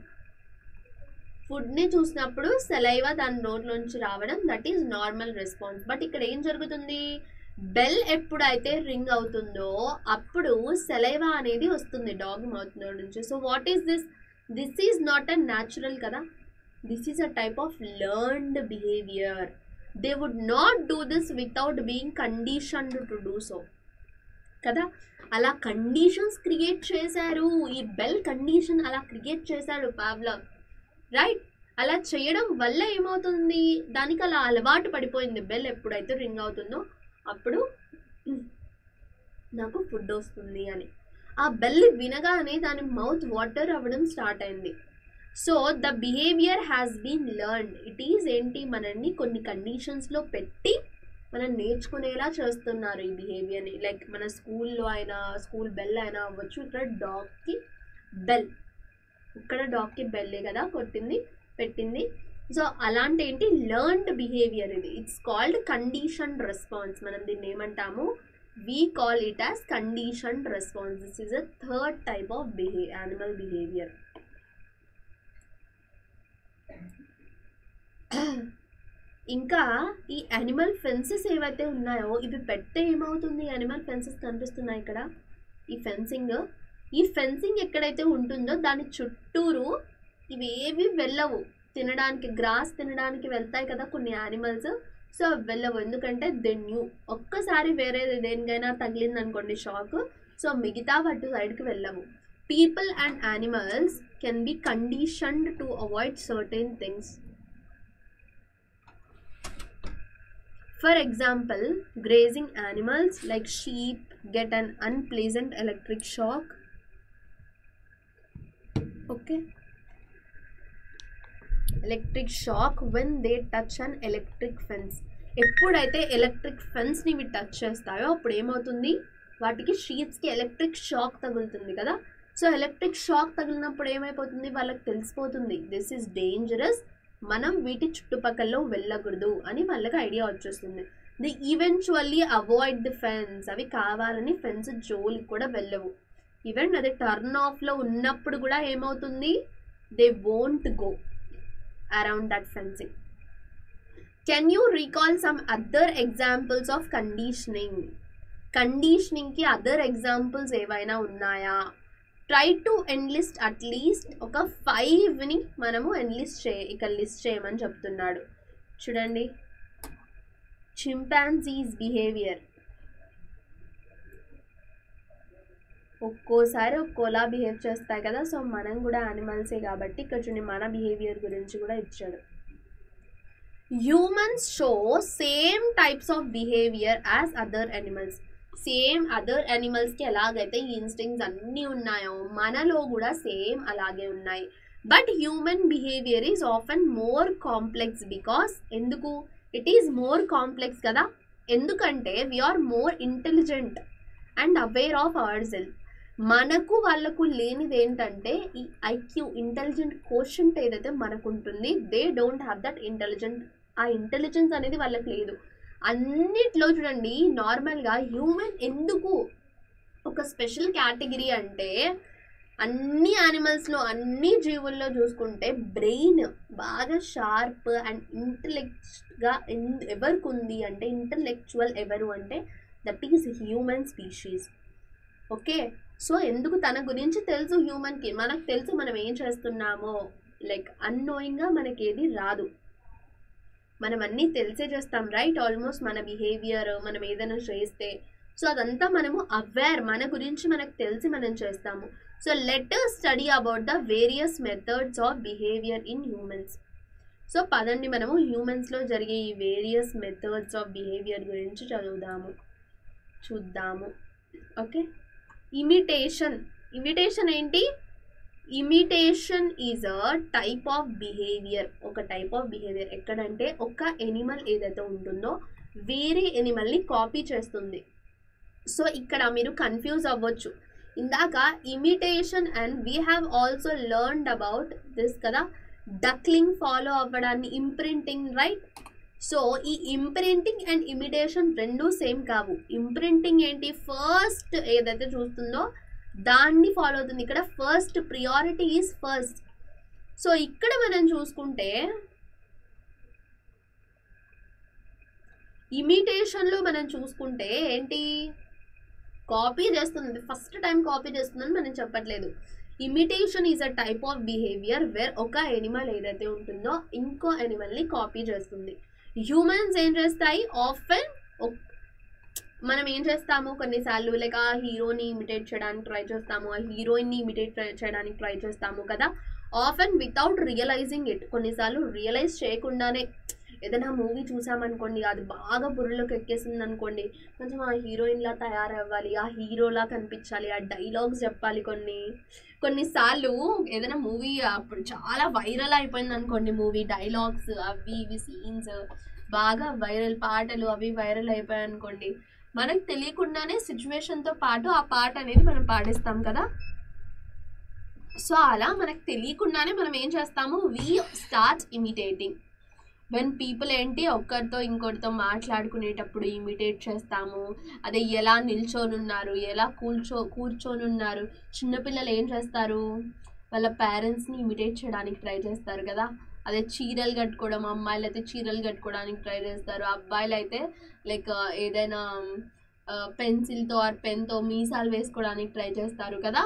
ఫుడ్ని చూసినప్పుడు సెలైవా దాని నోట్లోంచి రావడం, that is normal response. But ఇక్కడ ఏం జరుగుతుంది? బెల్ ఎప్పుడైతే రింగ్ అవుతుందో అప్పుడు సెలైవా అనేది వస్తుంది డాగ్ మౌత్ నుంచి. So what is this? This is not a natural కదా, this is a type of learned behaviour. They would not do this without being conditioned to do so. కదా. అలా conditions create చేశారు, ఈ bell condition అలా create చేశాడు Pavlov, right. అలా చేయడం వల్ల ఏమవుతుంది, దానికి అలా అలవాటు పడిపోయింది. బెల్ ఎప్పుడైతే రింగ్ అవుతుందో అప్పుడు నాకు ఫుడ్ వస్తుంది అని. ఆ బెల్ వినగానే దాని మౌత్ వాటర్ అవ్వడం స్టార్ట్ అయింది. So the behaviour has been learned. It is ఏంటి, మనల్ని కొన్ని కండిషన్స్లో పెట్టి మనం నేర్చుకునేలా చేస్తున్నారు ఈ బిహేవియర్ని. లైక్ మన స్కూల్లో అయినా, స్కూల్ బెల్ అయినా అవ్వచ్చు. ఇక్కడ డాగ్కి బెల్, ఇక్కడ డాగ్కి బెల్లే కదా పెట్టింది. సో అలాంటి ఏంటి లెర్న్డ్ బిహేవియర్ ఇది. It's called conditioned response. మనం దీన్ని ఏమంటాము, we call it as conditioned response. This is a third type of animal behavior. ఇంకా ఈ యానిమల్ ఫెన్సెస్ ఏవైతే ఉన్నాయో ఇవి పెడితే ఏమవుతుంది, యానిమల్ ఫెన్సెస్ కనిపిస్తున్నాయి ఇక్కడ. ఈ ఫెన్సింగ్ ఎక్కడైతే ఉంటుందో దాని చుట్టూరు ఇవేవి వెళ్ళవు. తినడానికి, గ్రాస్ తినడానికి వెళ్తాయి కదా కొన్ని యానిమల్స్. సో వెళ్ళవు, ఎందుకంటే దెన్యూ ఒక్కసారి వేరే దేనికైనా తగిలింది అనుకోండి షాక్, సో మిగతా వాటి సైడ్కి వెళ్ళవు. People and animals can be conditioned to avoid certain things. For example, grazing animals like sheep get an unpleasant electric shock. Okay, electric shock when they touch an electric fence. ఎప్పుడైతే electric ఫెన్స్ని ఇవి touch చేస్తాయో అప్పుడు ఏమవుతుంది, వాటికి షీప్స్కి electric shock తగులుతుంది కదా. So electric shock తగిలినప్పుడు ఏమైపోతుంది, వాళ్ళకి తెలిసిపోతుంది దిస్ ఈజ్ డేంజరస్, మనం వీటి చుట్టుపక్కల వెళ్ళకూడదు అని వాళ్ళకి ఐడియా వచ్చేస్తుంది. The eventually avoid the fence. అవి కావాలని ఫెన్స్ జోలికి కూడా వెళ్ళవు. ఈవెన్ అది టర్న్ ఆఫ్లో ఉన్నప్పుడు కూడా ఏమవుతుంది, they won't go around that fencing. Can you recall some other examples of conditioning? Conditioning ki other examples evaina unnaya? Try to enlist at least oka 5 ni manamu enlist ika list cheyamani cheptunnadu. Chudandi, chimpanzees behavior. ఒక్కోసారి ఒక్కోలా behave చేస్తాయి కదా. So మనం కూడా యానిమల్సే కాబట్టి ఇక్కడ చూడండి మన behaviour గురించి కూడా ఇచ్చాడు. Humans show same types of behaviour as other animals. Same other యానిమల్స్కి ఎలాగైతే ఈ ఇన్స్టింక్ట్స్ అన్నీ ఉన్నాయో మనలో కూడా సేమ్ అలాగే ఉన్నాయి. But human behaviour is often more complex. Because ఎందుకు ఇట్ ఈజ్ మోర్ కాంప్లెక్స్ కదా, ఎందుకంటే we are more intelligent and aware of our self. మనకు వాళ్ళకు లేనిది ఏంటంటే ఈ ఐక్యూ, ఇంటెలిజెంట్ కోషంట్ ఏదైతే మనకు ఉంటుంది, they don't have that intelligent. ఆ ఇంటెలిజెన్స్ అనేది వాళ్ళకి లేదు. అన్నిట్లో చూడండి నార్మల్గా హ్యూమన్ ఎందుకు ఒక స్పెషల్ కేటగిరీ అంటే, అన్ని యానిమల్స్లో, అన్ని జీవుల్లో చూసుకుంటే బ్రెయిన్ బాగా షార్ప్ అండ్ ఇంటెలెక్ట్గా ఎవరికి ఉంది అంటే, ఇంటెలెక్చువల్ ఎవరు అంటే that is human species. Okay, so ఎందుకు తన గురించి తెలుసు హ్యూమన్కి, మనకు తెలుసు మనం ఏం చేస్తున్నామో. లైక్ అన్నోయింగ్గా మనకి ఏది రాదు, మనం అన్నీ తెలిసే చేస్తాం రైట్. ఆల్మోస్ట్ మన బిహేవియర్, మనం ఏదైనా చేస్తే సో అదంతా మనము అవేర్, మన గురించి మనకు తెలిసి మనం చేస్తాము. So let us study about the various methods of behaviour in humans. So పదండి మనము హ్యూమన్స్లో జరిగే ఈ వేరియస్ మెథడ్స్ ఆఫ్ బిహేవియర్ గురించి చూద్దాము. ఓకే, ఇమిటేషన్ ఏంటి? Imitation is a type of behaviour. ఒక టైప్ ఆఫ్ బిహేవియర్ ఎక్కడంటే ఒక ఎనిమల్ ఏదైతే ఉంటుందో వేరే ఎనిమల్ని కాపీ చేస్తుంది. సో ఇక్కడ మీరు కన్ఫ్యూజ్ అవ్వచ్చు. ఇందాక imitation and we have also learned about this కదా, డక్లింగ్ ఫాలో అవ్వడాన్ని, ఇంప్రింటింగ్ రైట్. సో ఈ ఇంప్రింటింగ్ అండ్ ఇమిటేషన్ రెండు సేమ్ కావు. ఇంప్రింటింగ్ ఏంటి, ఫస్ట్ ఏదైతే చూస్తుందో దాన్ని ఫాలో అవుతుంది. ఇక్కడ first priority is first. So ఇక్కడ మనం చూసుకుంటే ఇమిటేషన్లో మనం చూసుకుంటే ఏంటి, కాపీ చేస్తుంది, ఫస్ట్ టైం కాపీ చేస్తుందని మనం చెప్పట్లేదు. Imitation is a type of behaviour where ఒక ఎనిమల్ ఏదైతే ఉంటుందో ఇంకో ఎనిమల్ని కాపీ చేస్తుంది. హ్యూమన్స్ ఏం చేస్తాయి, ఆఫెన్ మనం ఏం చేస్తాము కొన్నిసార్లు లైక్ ఆ హీరోని ఇమిటేట్ చేయడానికి ట్రై చేస్తాము, ఆ హీరోయిన్ని ఇమిటేట్ చేయడానికి ట్రై చేస్తాము కదా, ఆఫెన్ వితౌట్ రియలైజింగ్ ఇట్. కొన్నిసార్లు రియలైజ్ చేయకుండానే ఏదైనా మూవీ చూసామనుకోండి, అది బాగా బుర్రలోకి ఎక్కేసింది అనుకోండి, కొంచెం ఆ హీరోయిన్లా తయారవ్వాలి, ఆ హీరోలా కనిపించాలి, ఆ డైలాగ్స్ చెప్పాలి. కొన్నిసార్లు ఏదైనా మూవీ అప్పుడు చాలా వైరల్ అయిపోయింది అనుకోండి, మూవీ డైలాగ్స్ అవి ఇవి సీన్స్ బాగా వైరల్, పాటలు అవి వైరల్ అయిపోయాయి అనుకోండి, మనకు తెలియకుండానే సిచ్యువేషన్తో పాటు ఆ పాట అనేది మనం పాడిస్తాం కదా. సో అలా మనకు తెలియకుండానే మనం ఏం చేస్తాము, we start imitating. When people ఏంటి ఒక్కరితో ఇంకొకరితో మాట్లాడుకునేటప్పుడు ఇమిటేట్ చేస్తాము. అదే ఎలా నిల్చొని ఉన్నారు, ఎలా కూర్చొని ఉన్నారు. చిన్నపిల్లలు ఏం చేస్తారు, వాళ్ళ పేరెంట్స్ని ఇమిటేట్ చేయడానికి ట్రై చేస్తారు కదా. అదే చీరలు కట్టుకోవడం, అమ్మాయిలు అయితే చీరలు కట్టుకోవడానికి ట్రై చేస్తారు, అబ్బాయిలు అయితే లైక్ ఏదైనా పెన్సిల్తో ఆర్ పెన్తో మీసాలు వేసుకోవడానికి ట్రై చేస్తారు కదా.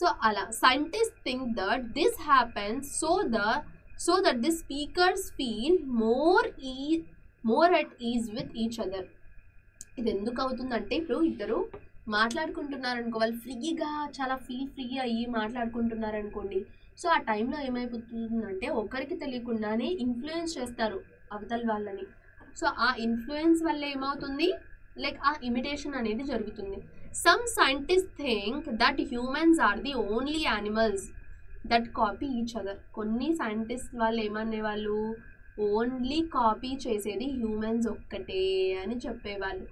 సో అలా scientist think that this happens so that the speakers feel more at ease with each other. ఇది ఎందుకు అవుతుందంటే, ఇప్పుడు ఇద్దరు మాట్లాడుకుంటున్నారనుకో, వాళ్ళు ఫ్రీగా చాలా ఫ్రీగా అయ్యి మాట్లాడుకుంటున్నారనుకోండి. సో ఆ టైంలో ఏమైపోతుందంటే ఒకరికి తెలియకుండానే ఇన్ఫ్లుయెన్స్ చేస్తారు అవతల వాళ్ళని. సో ఆ ఇన్ఫ్లుయెన్స్ వల్ల ఏమవుతుంది, లైక్ ఆ ఇమిటేషన్ అనేది జరుగుతుంది. Some scientist think that humans are the only animals that copy each other. కొన్ని సైంటిస్ట్ వాళ్ళు ఏమనేవాళ్ళు, ఓన్లీ కాపీ చేసేది హ్యూమన్స్ ఒక్కటే అని చెప్పేవాళ్ళు.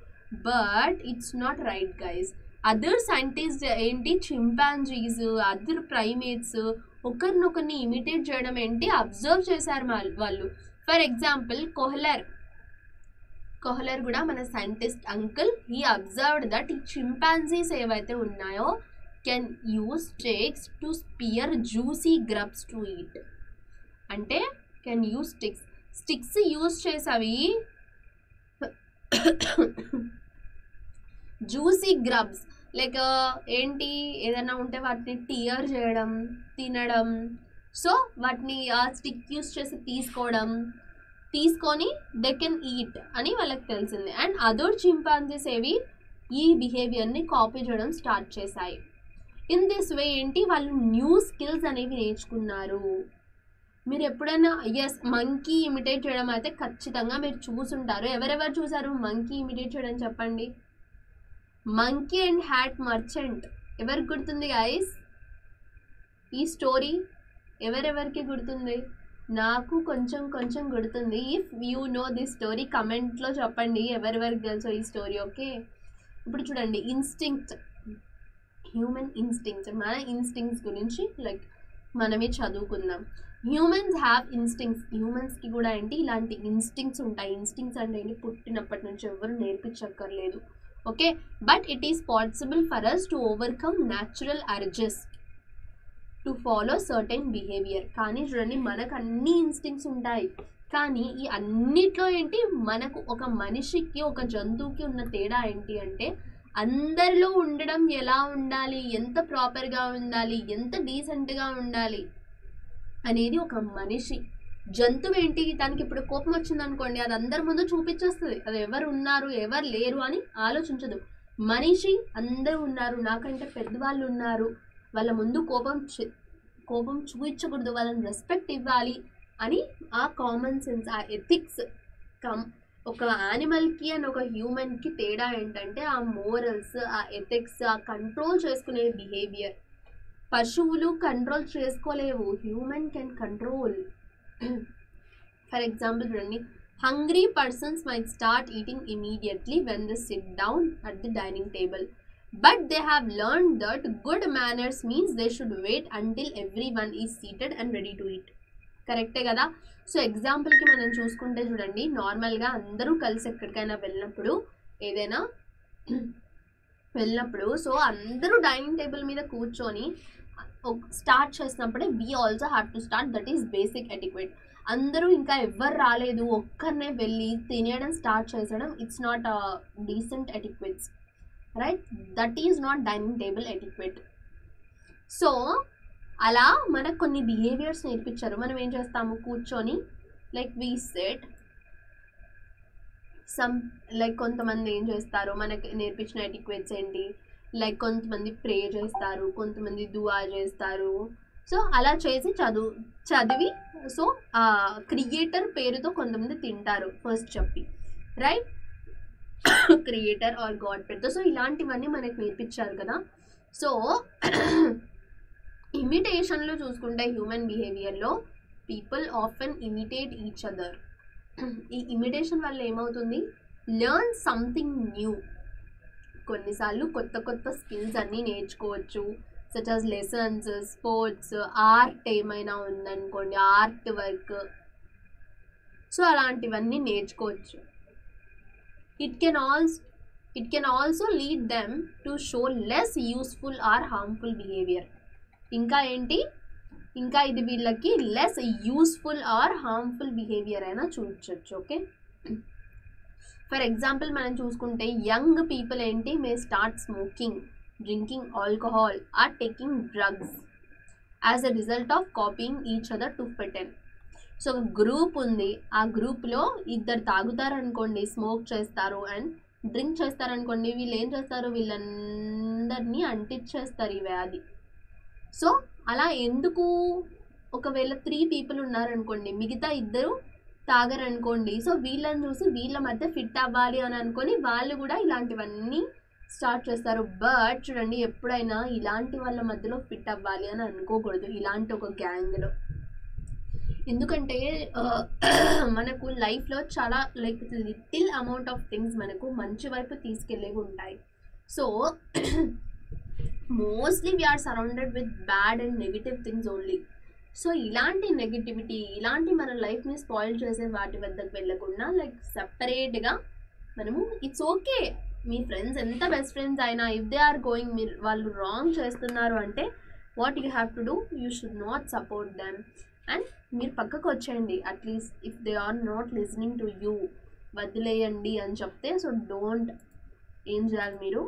But it's not right guys. Other scientist ఏంటి, చింపాంజీస్, అదర్ ప్రైమేట్స్ ఒకరినొకరిని ఇమిటేట్ చేయడం ఏంటి అబ్జర్వ్ చేశారు వాళ్ళు. ఫర్ ఎగ్జాంపుల్ కోహ్లర్ కూడా మన scientist uncle, he observed that ఈ చింపాంజీస్ ఏవైతే ఉన్నాయో can use sticks to spear juicy grubs to eat. అంటే can use sticks యూజ్ చేసవి జ్యూసీ గ్రబ్స్ లైక్ ఏంటి, ఏదైనా ఉంటే వాటిని టియర్ చేయడం, తినడం. సో వాటిని ఆ స్టిక్ యూజ్ చేసి తీసుకొని దే కెన్ ఈట్ అని వాళ్ళకి తెలిసింది. అండ్ అదర్ చింపాంజీస్ ఏవి ఈ బిహేవియర్ని కాపీ చేయడం స్టార్ట్ చేశాయి. ఇన్ దిస్ వే ఏంటి, వాళ్ళు న్యూ స్కిల్స్ అనేవి నేర్చుకున్నారు. మీరు ఎప్పుడైనా మంకీ ఇమిటేట్ చేయడం అయితే ఖచ్చితంగా మీరు చూసుంటారు. ఎవరెవరు చూసారు మంకీ ఇమిటేట్ చేయడం చెప్పండి. మంకీ అండ్ హ్యాట్ మర్చెంట్ ఎవరికి గుర్తుంది గైస్? ఈ స్టోరీ ఎవరెవరికి గుర్తుంది? నాకు కొంచెం గుర్తుంది. If you know this story కమెంట్లో చెప్పండి ఎవరెవరికి తెలుసో ఈ స్టోరీ. ఓకే, ఇప్పుడు చూడండి, హ్యూమన్ ఇన్స్టింక్ట్స్, మన ఇన్స్టింక్ట్స్ గురించి లైక్ మనమే చదువుకుందాం. Humans have instincts. హ్యూమన్స్కి కూడా ఏంటి ఇలాంటి ఇన్స్టింక్ట్స్ ఉంటాయి. ఇన్స్టింక్ట్స్ అంటే ఏంటి, పుట్టినప్పటి నుంచి ఎవరు నేర్పించక్కర్లేదు. Okay, but it is possible for us to overcome natural urges to follow certain behaviour. కానీ చూడండి, మనకు అన్ని ఇన్స్టింక్ట్స్ ఉంటాయి, కానీ ఈ అన్నిట్లో ఏంటి మనకు ఒక మనిషికి ఒక జంతువుకి ఉన్న తేడా ఏంటి అంటే, అందరిలో ఉండడం ఎలా ఉండాలి, ఎంత ప్రాపర్గా ఉండాలి, ఎంత డీసెంట్గా ఉండాలి అనేది ఒక మనిషి. జంతువు ఏంటి, దానికి ఇప్పుడు కోపం వచ్చింది అనుకోండి, అది అందరి ముందు చూపించేస్తుంది, అది ఎవరు ఉన్నారు ఎవరు లేరు అని ఆలోచించదు. మనిషి అందరూ ఉన్నారు, నాకంటే పెద్దవాళ్ళు ఉన్నారు, వాళ్ళ ముందు కోపం చూపించకూడదు, వాళ్ళని రెస్పెక్ట్ ఇవ్వాలి అని ఆ కామన్ సెన్స్, ఆ ఎథిక్స్ ఒక యానిమల్కి అండ్ ఒక హ్యూమన్కి తేడా ఏంటంటే ఆ మోరల్స్, ఆ ఎథిక్స్, ఆ కంట్రోల్ చేసుకునే బిహేవియర్. పశువులు కంట్రోల్ చేసుకోలేవు, human can control. For example చూడండి, hungry persons might start eating immediately when they sit down at the dining table, but they have learned that good manners means they should wait until everyone is seated and ready to eat. కరెక్టే కదా. So ఎగ్జాంపుల్కి మనం చూసుకుంటే చూడండి, నార్మల్గా అందరూ కలిసి ఎక్కడికైనా వెళ్ళినప్పుడు సో అందరూ డైనింగ్ టేబుల్ మీద కూర్చొని స్టార్ట్ చేసినప్పుడే we also have to start. That is basic etiquette. అందరూ ఇంకా ఎవ్వరు రాలేదు, ఒక్కరినే వెళ్ళి తినేయడం స్టార్ట్ చేసడం, it's not decent etiquettes, right? That is not dining table etiquette. So అలా మనకు కొన్ని బిహేవియర్స్ నేర్పించారు. మనం ఏం చేస్తాము, కూర్చొని like we set some like కొంతమంది ఏం చేస్తారు, మనకి నేర్పించిన ఎటిక్వేట్స్ ఏంటి, లైక్ కొంతమంది ప్రే చేస్తారు, కొంతమంది దువా చేస్తారు. సో అలా చేసి చదివి సో క్రియేటర్ పేరుతో కొంతమంది తింటారు ఫస్ట్ చెప్పి, రైట్? క్రియేటర్ ఆర్ గాడ్ పేరుతో. సో ఇలాంటివన్నీ మనకి నేర్పించారు కదా. సో ఇమిటేషన్లో చూసుకుంటే హ్యూమన్ బిహేవియర్లో people often imitate each other. ఈ ఇమిటేషన్ వల్ల ఏమవుతుంది, లెర్న్ సంథింగ్ న్యూ. కొన్నిసార్లు కొత్త కొత్త స్కిల్స్ అన్నీ నేర్చుకోవచ్చు, such as lessons, sports, art ఏమైనా ఉందనుకోండి, ఆర్ట్ వర్క్. సో అలాంటివన్నీ నేర్చుకోవచ్చు. It can also lead them to show less useful or harmful behaviour. ఇంకా ఏంటి, ఇంకా ఇది వీళ్ళకి less useful or harmful behaviour అయినా చూపించవచ్చు. ఓకే, ఫర్ ఎగ్జాంపుల్ మనం చూసుకుంటే యంగ్ పీపుల్ ఏంటి, may start smoking, drinking alcohol or taking drugs as a result of copying each other to fit in. So ఒక గ్రూప్ ఉంది, ఆ గ్రూప్లో ఇద్దరు తాగుతారనుకోండి, స్మోక్ చేస్తారు అండ్ డ్రింక్ చేస్తారనుకోండి, వీళ్ళు ఏం చేస్తారు, వీళ్ళందరినీ అంటించేస్తారు ఈ వ్యాధి. సో అలా ఎందుకు, ఒకవేళ 3 people ఉన్నారనుకోండి, మిగతా 2 తాగరనుకోండి, సో వీళ్ళని చూసి వీళ్ళ మధ్య ఫిట్ అవ్వాలి అని అనుకొని వాళ్ళు కూడా ఇలాంటివన్నీ స్టార్ట్ చేస్తారు. బట్ చూడండి, ఎప్పుడైనా ఇలాంటి వాళ్ళ మధ్యలో ఫిట్ అవ్వాలి అని అనుకోకూడదు, ఇలాంటి ఒక గ్యాంగ్లో. ఎందుకంటే మనకు లైఫ్లో చాలా like little amount of things మనకు మంచి వైపు తీసుకెళ్ళేవి ఉంటాయి. So mostly we are surrounded with bad and negative things only. So ఇలాంటి నెగిటివిటీ, ఇలాంటి మన లైఫ్ని స్పాయిల్ చేసే వాటి వద్దకు వెళ్ళకుండా లైక్ సపరేట్గా మనము, ఇట్స్ ఓకే, మీ ఫ్రెండ్స్ ఎంత బెస్ట్ ఫ్రెండ్స్ అయినా ఇఫ్ దే ఆర్ గోయింగ్, మీరు వాళ్ళు రాంగ్ చేస్తున్నారు అంటే what you have to do, you should not support them and మీరు పక్కకు వచ్చేయండి. At least if they are not listening to you, వదిలేయండి అని చెప్తే, సో డోంట్, ఏం చేయాలి మీరు,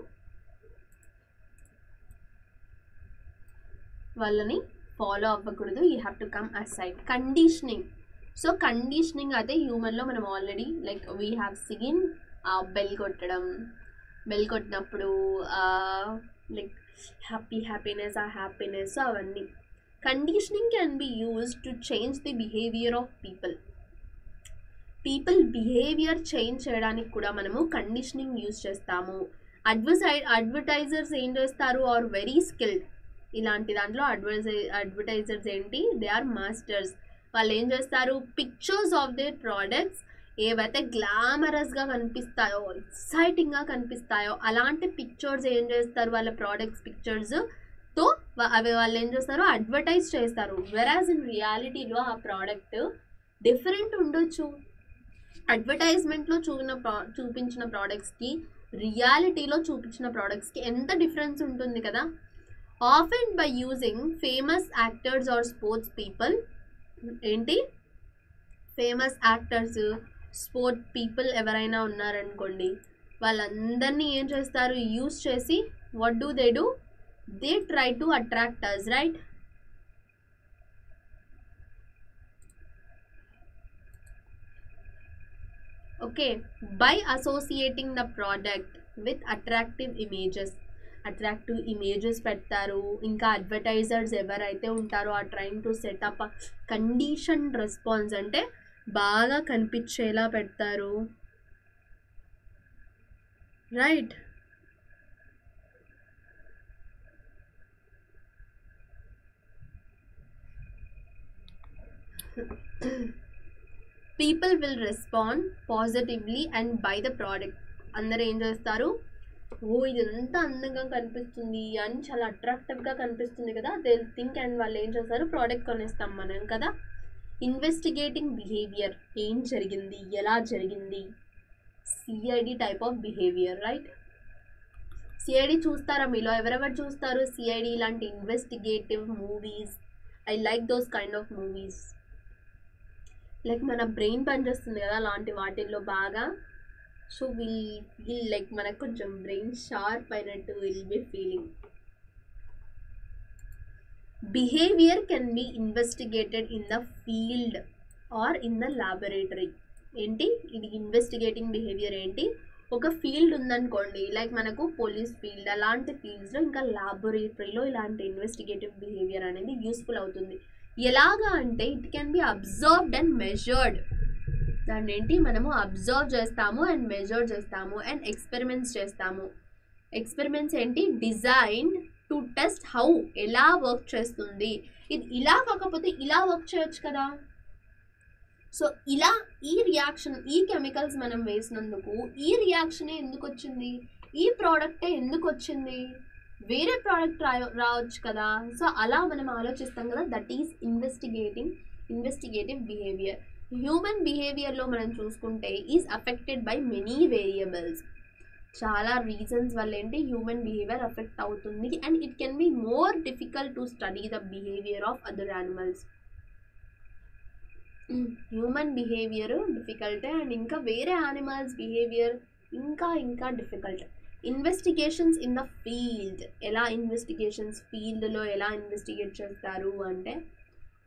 వాళ్ళని ఫాలో అవ్వకూడదు, you have to come aside. Conditioning, so conditioning అయితే హ్యూమన్లో మనం already like we have seen bell కొట్టినప్పుడు లైక్ హ్యాపీనెస్, ఆ హ్యాపీనెస్ అవన్నీ. Conditioning can be used to change the behaviour of people behaviour change చేయడానికి కూడా మనము కండిషనింగ్ యూజ్ చేస్తాము. Advertisers ఏం చేస్తారు, ఆర్ వెరీ స్కిల్డ్. ఇలాంటి దాంట్లో అడ్వర్టైజర్స్ ఏంటి, దే ఆర్ మాస్టర్స్. వాళ్ళు ఏం చేస్తారు, పిక్చర్స్ ఆఫ్ దేర్ ప్రోడక్ట్స్ ఏవైతే గ్లామరస్గా కనిపిస్తాయో, ఎక్సైటింగ్గా కనిపిస్తాయో అలాంటి పిక్చర్స్ ఏం చేస్తారు, వాళ్ళ ప్రోడక్ట్స్ పిక్చర్స్తో అవి వాళ్ళు ఏం చేస్తారు, అడ్వర్టైజ్ చేస్తారు. వెరాజ్ ఇన్ రియాలిటీలో ఆ ప్రోడక్ట్ డిఫరెంట్ ఉండొచ్చు. అడ్వర్టైజ్మెంట్లో చూపించిన ప్రోడక్ట్స్కి రియాలిటీలో చూపించిన ప్రోడక్ట్స్కి ఎంత డిఫరెన్స్ ఉంటుంది కదా. Often by using famous actors or sports people, ఏంటి ఫేమస్ యాక్టర్స్, స్పోర్ట్ పీపుల్ ఎవరైనా ఉన్నారనుకోండి, వాళ్ళందరినీ ఏం చేస్తారు, యూజ్ చేసి what do, they try to attract us, right? Okay, by associating the product with attractive images పెడతారు. ఇంకా అడ్వర్టైజర్స్ ఎవరైతే ఉంటారో ఆ trying to set up condition response, అంటే బాగా కనిపించేలా పెడతారు, right? People will respond positively and by the product. అందరూ ఏం చేస్తారు, ఓ ఇదంతా అందంగా కనిపిస్తుంది అని, చాలా అట్రాక్టివ్గా కనిపిస్తుంది కదా, దే థింక్ అండ్ వాళ్ళు ఏం చేస్తారు, ప్రోడక్ట్ కొనేస్తాం మనం కదా. ఇన్వెస్టిగేటింగ్ బిహేవియర్, ఏం జరిగింది, ఎలా జరిగింది, CID type of behaviour, right? CID చూస్తారా మీలో, ఎవరెవరు చూస్తారు సిఐడి? ఇలాంటి investigative movies, I like those kind of movies. Like మన బ్రెయిన్ పనిచేస్తుంది కదా అలాంటి వాటిల్లో బాగా. సో విల్ లైక్ మనకు కొంచెం బ్రెయిన్ షార్ప్ అయినట్టు will be feeling. Behaviour can be investigated in the field or in the laboratory. ఏంటి ఇది ఇన్వెస్టిగేటింగ్ బిహేవియర్ ఏంటి, ఒక ఫీల్డ్ ఉందనుకోండి, లైక్ మనకు పోలీస్ ఫీల్డ్ అలాంటి ఫీల్డ్స్లో ఇంకా ల్యాబొరేటరీలో ఇలాంటి ఇన్వెస్టిగేటివ్ బిహేవియర్ అనేది యూస్ఫుల్ అవుతుంది. ఎలాగా అంటే it can B observed and measured. దాన్ని ఏంటి మనము అబ్జర్వ్ చేస్తాము అండ్ మెజర్ చేస్తాము అండ్ ఎక్స్పెరిమెంట్స్ చేస్తాము. ఎక్స్పెరిమెంట్స్ ఏంటి, డిజైన్డ్ టు టెస్ట్ హౌ, ఎలా వర్క్ చేస్తుంది. ఇది ఇలా కాకపోతే ఇలా వర్క్ చేయొచ్చు కదా. సో ఇలా ఈ రియాక్షన్, ఈ కెమికల్స్ మనం వేసినందుకు ఈ రియాక్షనే ఎందుకు వచ్చింది, ఈ ప్రోడక్టే ఎందుకు వచ్చింది, వేరే ప్రోడక్ట్ రావచ్చు కదా. సో అలా మనం ఆలోచిస్తాం కదా. That is investigative behaviour. Human బిహేవియర్లో మనం చూసుకుంటే is affected by many variables. చాలా రీజన్స్ వల్ల ఏంటి హ్యూమన్ బిహేవియర్ అఫెక్ట్ అవుతుంది. And it can be more difficult to study the behaviour of other animals. Human behaviour difficult and ఇంకా వేరే animals behaviour ఇంకా difficult. Investigations in the field, ఎలా investigations ఫీల్డ్లో ఎలా ఇన్వెస్టిగేట్ చేస్తారు అంటే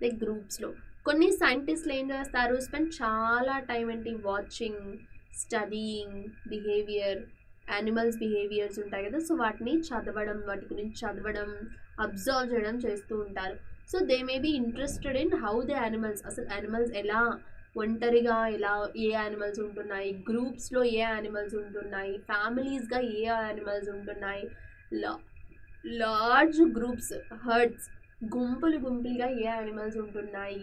లైక్ గ్రూప్స్లో కొన్ని సైంటిస్టులు ఏం చేస్తారు, స్పెండ్ చాలా టైం ఏంటి watching, studying behaviour, animals behaviours ఉంటాయి కదా. సో వాటిని చదవడం, వాటి గురించి చదవడం, అబ్జర్వ్ చేయడం చేస్తూ ఉంటారు. So they may be interested in how the animals, అసలు యానిమల్స్ ఎలా ఒంటరిగా ఎలా ఏ యానిమల్స్ ఉంటున్నాయి, గ్రూప్స్లో ఏ యానిమల్స్ ఉంటున్నాయి, ఫ్యామిలీస్గా ఏ యానిమల్స్ ఉంటున్నాయి, లార్జ్ గ్రూప్స్ హర్డ్స్ గుంపులుగా ఏ యానిమల్స్ ఉంటున్నాయి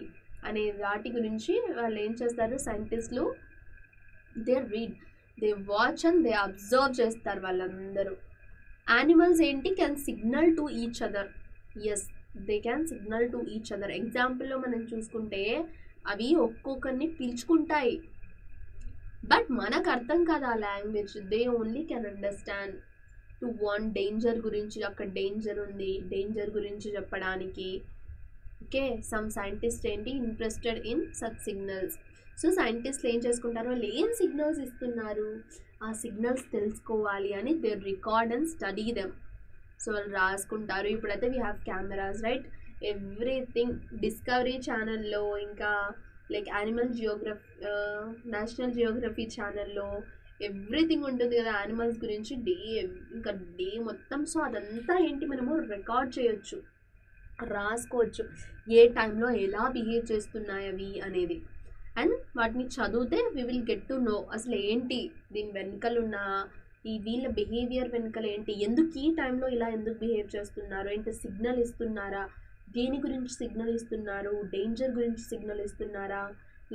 అనే వాటి గురించి వాళ్ళు ఏం చేస్తారు, సైంటిస్టులు they read, they watch and they observe చేస్తారు వాళ్ళందరూ. యానిమల్స్ ఏంటి can signal to each other. Yes, they can signal to each other. ఎగ్జాంపుల్లో మనం చూసుకుంటే అవి ఒక్కొక్కరిని పిలుచుకుంటాయి, బట్ మనకు అర్థం కాదు ఆ language. They only can understand to warn danger గురించి, అక్కడ డేంజర్ ఉంది, డేంజర్ గురించి చెప్పడానికి. ఓకే, సమ్ సైంటిస్ట్ ఏంటి interested in such signals. So సైంటిస్ట్లు ఏం చేసుకుంటారు, వాళ్ళు ఏం సిగ్నల్స్ ఇస్తున్నారు, ఆ సిగ్నల్స్ తెలుసుకోవాలి అని they record and study them. So వాళ్ళు రాసుకుంటారు. ఇప్పుడైతే we have cameras, right, everything. Discovery ఛానల్లో, ఇంకా లైక్ నేషనల్ జియోగ్రఫీ ఛానల్లో ఎవ్రీథింగ్ ఉంటుంది కదా యానిమల్స్ గురించి, ఇంకా డే మొత్తం. సో అదంతా ఏంటి మనము రికార్డ్ చేయొచ్చు, రాసుకోవచ్చు, ఏ టైంలో ఎలా బిహేవ్ చేస్తున్నాయి అవి అనేది. అండ్ వాటిని చదివితే we will get to know అసలు ఏంటి దీని వెనకలున్న ఈ వీళ్ళ బిహేవియర్ వెనకలు ఏంటి, ఎందుకు ఈ టైంలో ఇలా ఎందుకు బిహేవ్ చేస్తున్నారు, ఏంటి సిగ్నల్ ఇస్తున్నారా, దేని గురించి సిగ్నల్ ఇస్తున్నారు, డేంజర్ గురించి సిగ్నల్ ఇస్తున్నారా,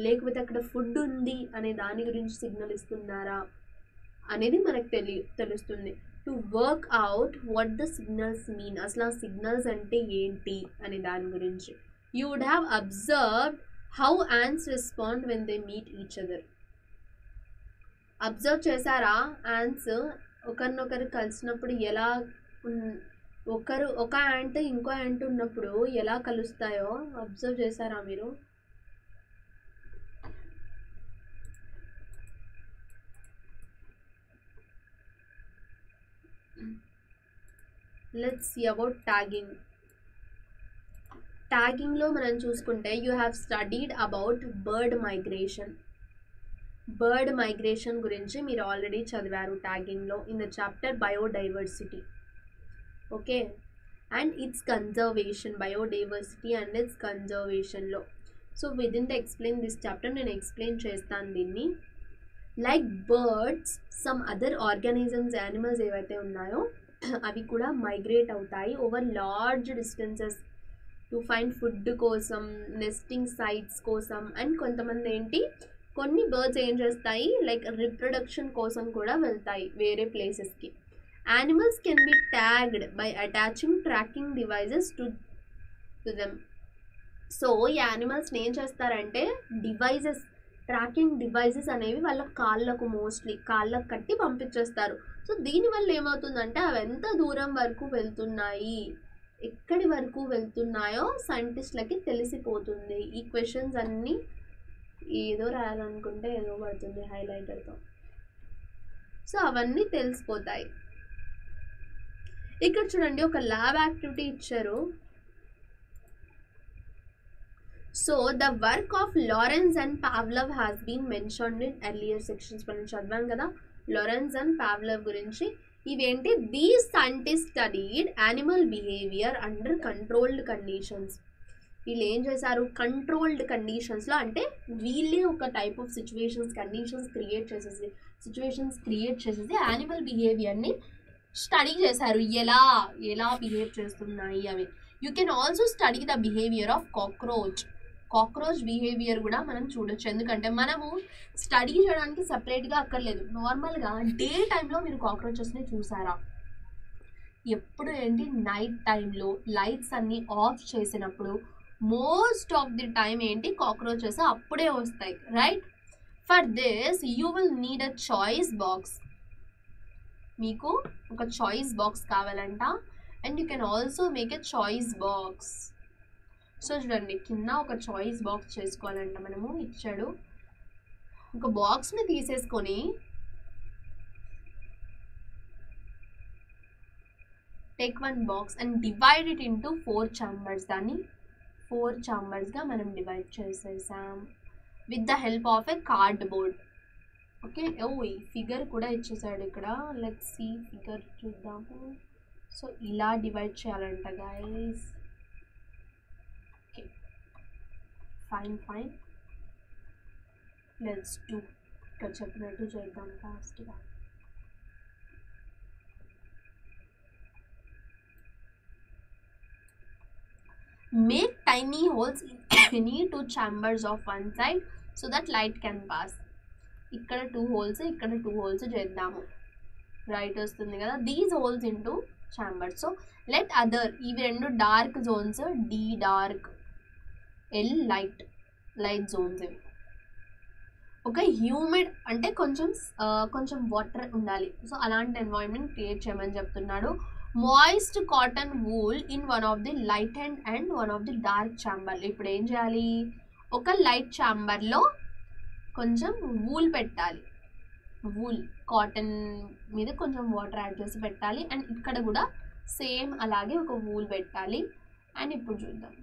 లేకపోతే అక్కడ ఫుడ్ ఉంది అనే దాని గురించి సిగ్నల్ ఇస్తున్నారా అనేది మనకు తెలుస్తుంది. To work out what the signals mean, అసలు ఆ సిగ్నల్స్ అంటే ఏంటి అనే దాని గురించి. You would have observed how ants respond when they meet each other. Observe చేశారా, యాంట్స్ ఒకరినొకరు కలిసినప్పుడు ఎలా, ఒక యాంట్ ఇంకో యాంట్ ఉన్నప్పుడు ఎలా కలుస్తాయో అబ్జర్వ్ చేశారా మీరు? Let's see about tagging. ట్యాగింగ్లో మనం చూసుకుంటే you have studied about bird migration. Bird migration గురించి మీరు ఆల్రెడీ చదివారు ట్యాగింగ్లో in the chapter biodiversity. Okay, and its conservation, biodiversity and its కన్జర్వేషన్లో. So within the explain this chapter నేను ఎక్స్ప్లెయిన్ చేస్తాను దీన్ని. Like birds, some other organisms, animals ఏవైతే ఉన్నాయో అవి కూడా మైగ్రేట్ అవుతాయి over large distances to find food కోసం, నెస్టింగ్ సైట్స్ కోసం. అండ్ కొంతమంది ఏంటి, కొన్ని బర్డ్స్ ఏం చేస్తాయి, లైక్ రిప్రొడక్షన్ కోసం కూడా వెళ్తాయి వేరే ప్లేసెస్కి. Animals can be tagged by attaching tracking devices to them. So ఈ యానిమల్స్ని ఏం చేస్తారంటే డివైజెస్, ట్రాకింగ్ డివైజెస్ అనేవి వాళ్ళ కాళ్ళకు కట్టి పంపించేస్తారు. సో దీనివల్ల ఏమవుతుందంటే అవి ఎంత దూరం వరకు వెళ్తున్నాయి, ఎక్కడి వరకు వెళ్తున్నాయో సైంటిస్ట్లకి తెలిసిపోతుంది. ఈ క్వశ్చన్స్ అన్నీ ఏదో రాయాలనుకుంటే ఏదో పడుతుంది హైలైటర్తో. సో అవన్నీ తెలిసిపోతాయి. ఇక్కడ చూడండి, ఒక ల్యాబ్ యాక్టివిటీ ఇచ్చారు. So the work of Lorenz and Pavlov has been mentioned in earlier sections. మనం చదివాం కదా లారెన్స్ అండ్ పావ్లవ్ గురించి. ఇవేంటి, these scientist studied animal behaviour under controlled conditions. వీళ్ళు ఏం చేశారు, కంట్రోల్డ్ కండిషన్స్లో, అంటే వీళ్ళే ఒక టైప్ ఆఫ్ కండిషన్స్ క్రియేట్ చేసేసి యానిమల్ బిహేవియర్ని స్టడీ చేశారు, ఎలా బిహేవ్ చేస్తున్నాయి అవి. You can also study the behaviour of cockroach behaviour కూడా మనం చూడొచ్చు. ఎందుకంటే మనము స్టడీ చేయడానికి సపరేట్గా అక్కర్లేదు. నార్మల్గా డే టైంలో మీరు కాక్రోచెస్ని చూసారా, ఎప్పుడు ఏంటి నైట్ టైంలో లైట్స్ అన్నీ ఆఫ్ చేసినప్పుడు మోస్ట్ ఆఫ్ ది టైం ఏంటి కాక్రోచెస్ అప్పుడే వస్తాయి, right? For this you will need a choice box. మీకు ఒక చాయిస్ బాక్స్ కావాలంట. And you can also make a choice box. So చూడండి, కింద ఒక చాయిస్ బాక్స్ చేసుకోవాలంట. మనము ఇచ్చాడు ఒక బాక్స్ని తీసేసుకొని take one box and divide it into 4 chambers. దాన్ని 4 chambers మనం డివైడ్ చేసేసాం with the help of a cardboard. Okay, ఈ ఫిగర్ కూడా ఇచ్చేసాడు ఇక్కడ. లెట్స్ సీ ఫిగర్ చూద్దాము. సో ఇలా డివైడ్ చేయాలంట guys. Okay, fine. Let's do. ఇక్కడ చెప్పినట్టు చేద్దాం ఫాస్ట్గా. Make tiny holes in any 2 chambers of one side so that light can pass. ఇక్కడ 2 holes, ఇక్కడ 2 holes చేద్దాము. రైట్ వస్తుంది కదా. These holes into chambers. So let other, ఇవి 2 dark zones, D dark, L light zones. ఇవి ఒక humid, అంటే కొంచెం వాటర్ ఉండాలి. సో అలాంటి ఎన్వైరన్మెంట్ క్రియేట్ చేయమని చెప్తున్నాడు. Moist cotton wool in one of the light and one of the dark chamber. ఇప్పుడు ఏం చేయాలి, ఒక లైట్ ఛాంబర్లో కొంచెం వూల్ పెట్టాలి. వూల్ కాటన్ మీద కొంచెం వాటర్ యాడ్ చేసి పెట్టాలి. అండ్ ఇక్కడ కూడా సేమ్ అలాగే ఒక వూల్ పెట్టాలి. అండ్ ఇప్పుడు చూద్దాం.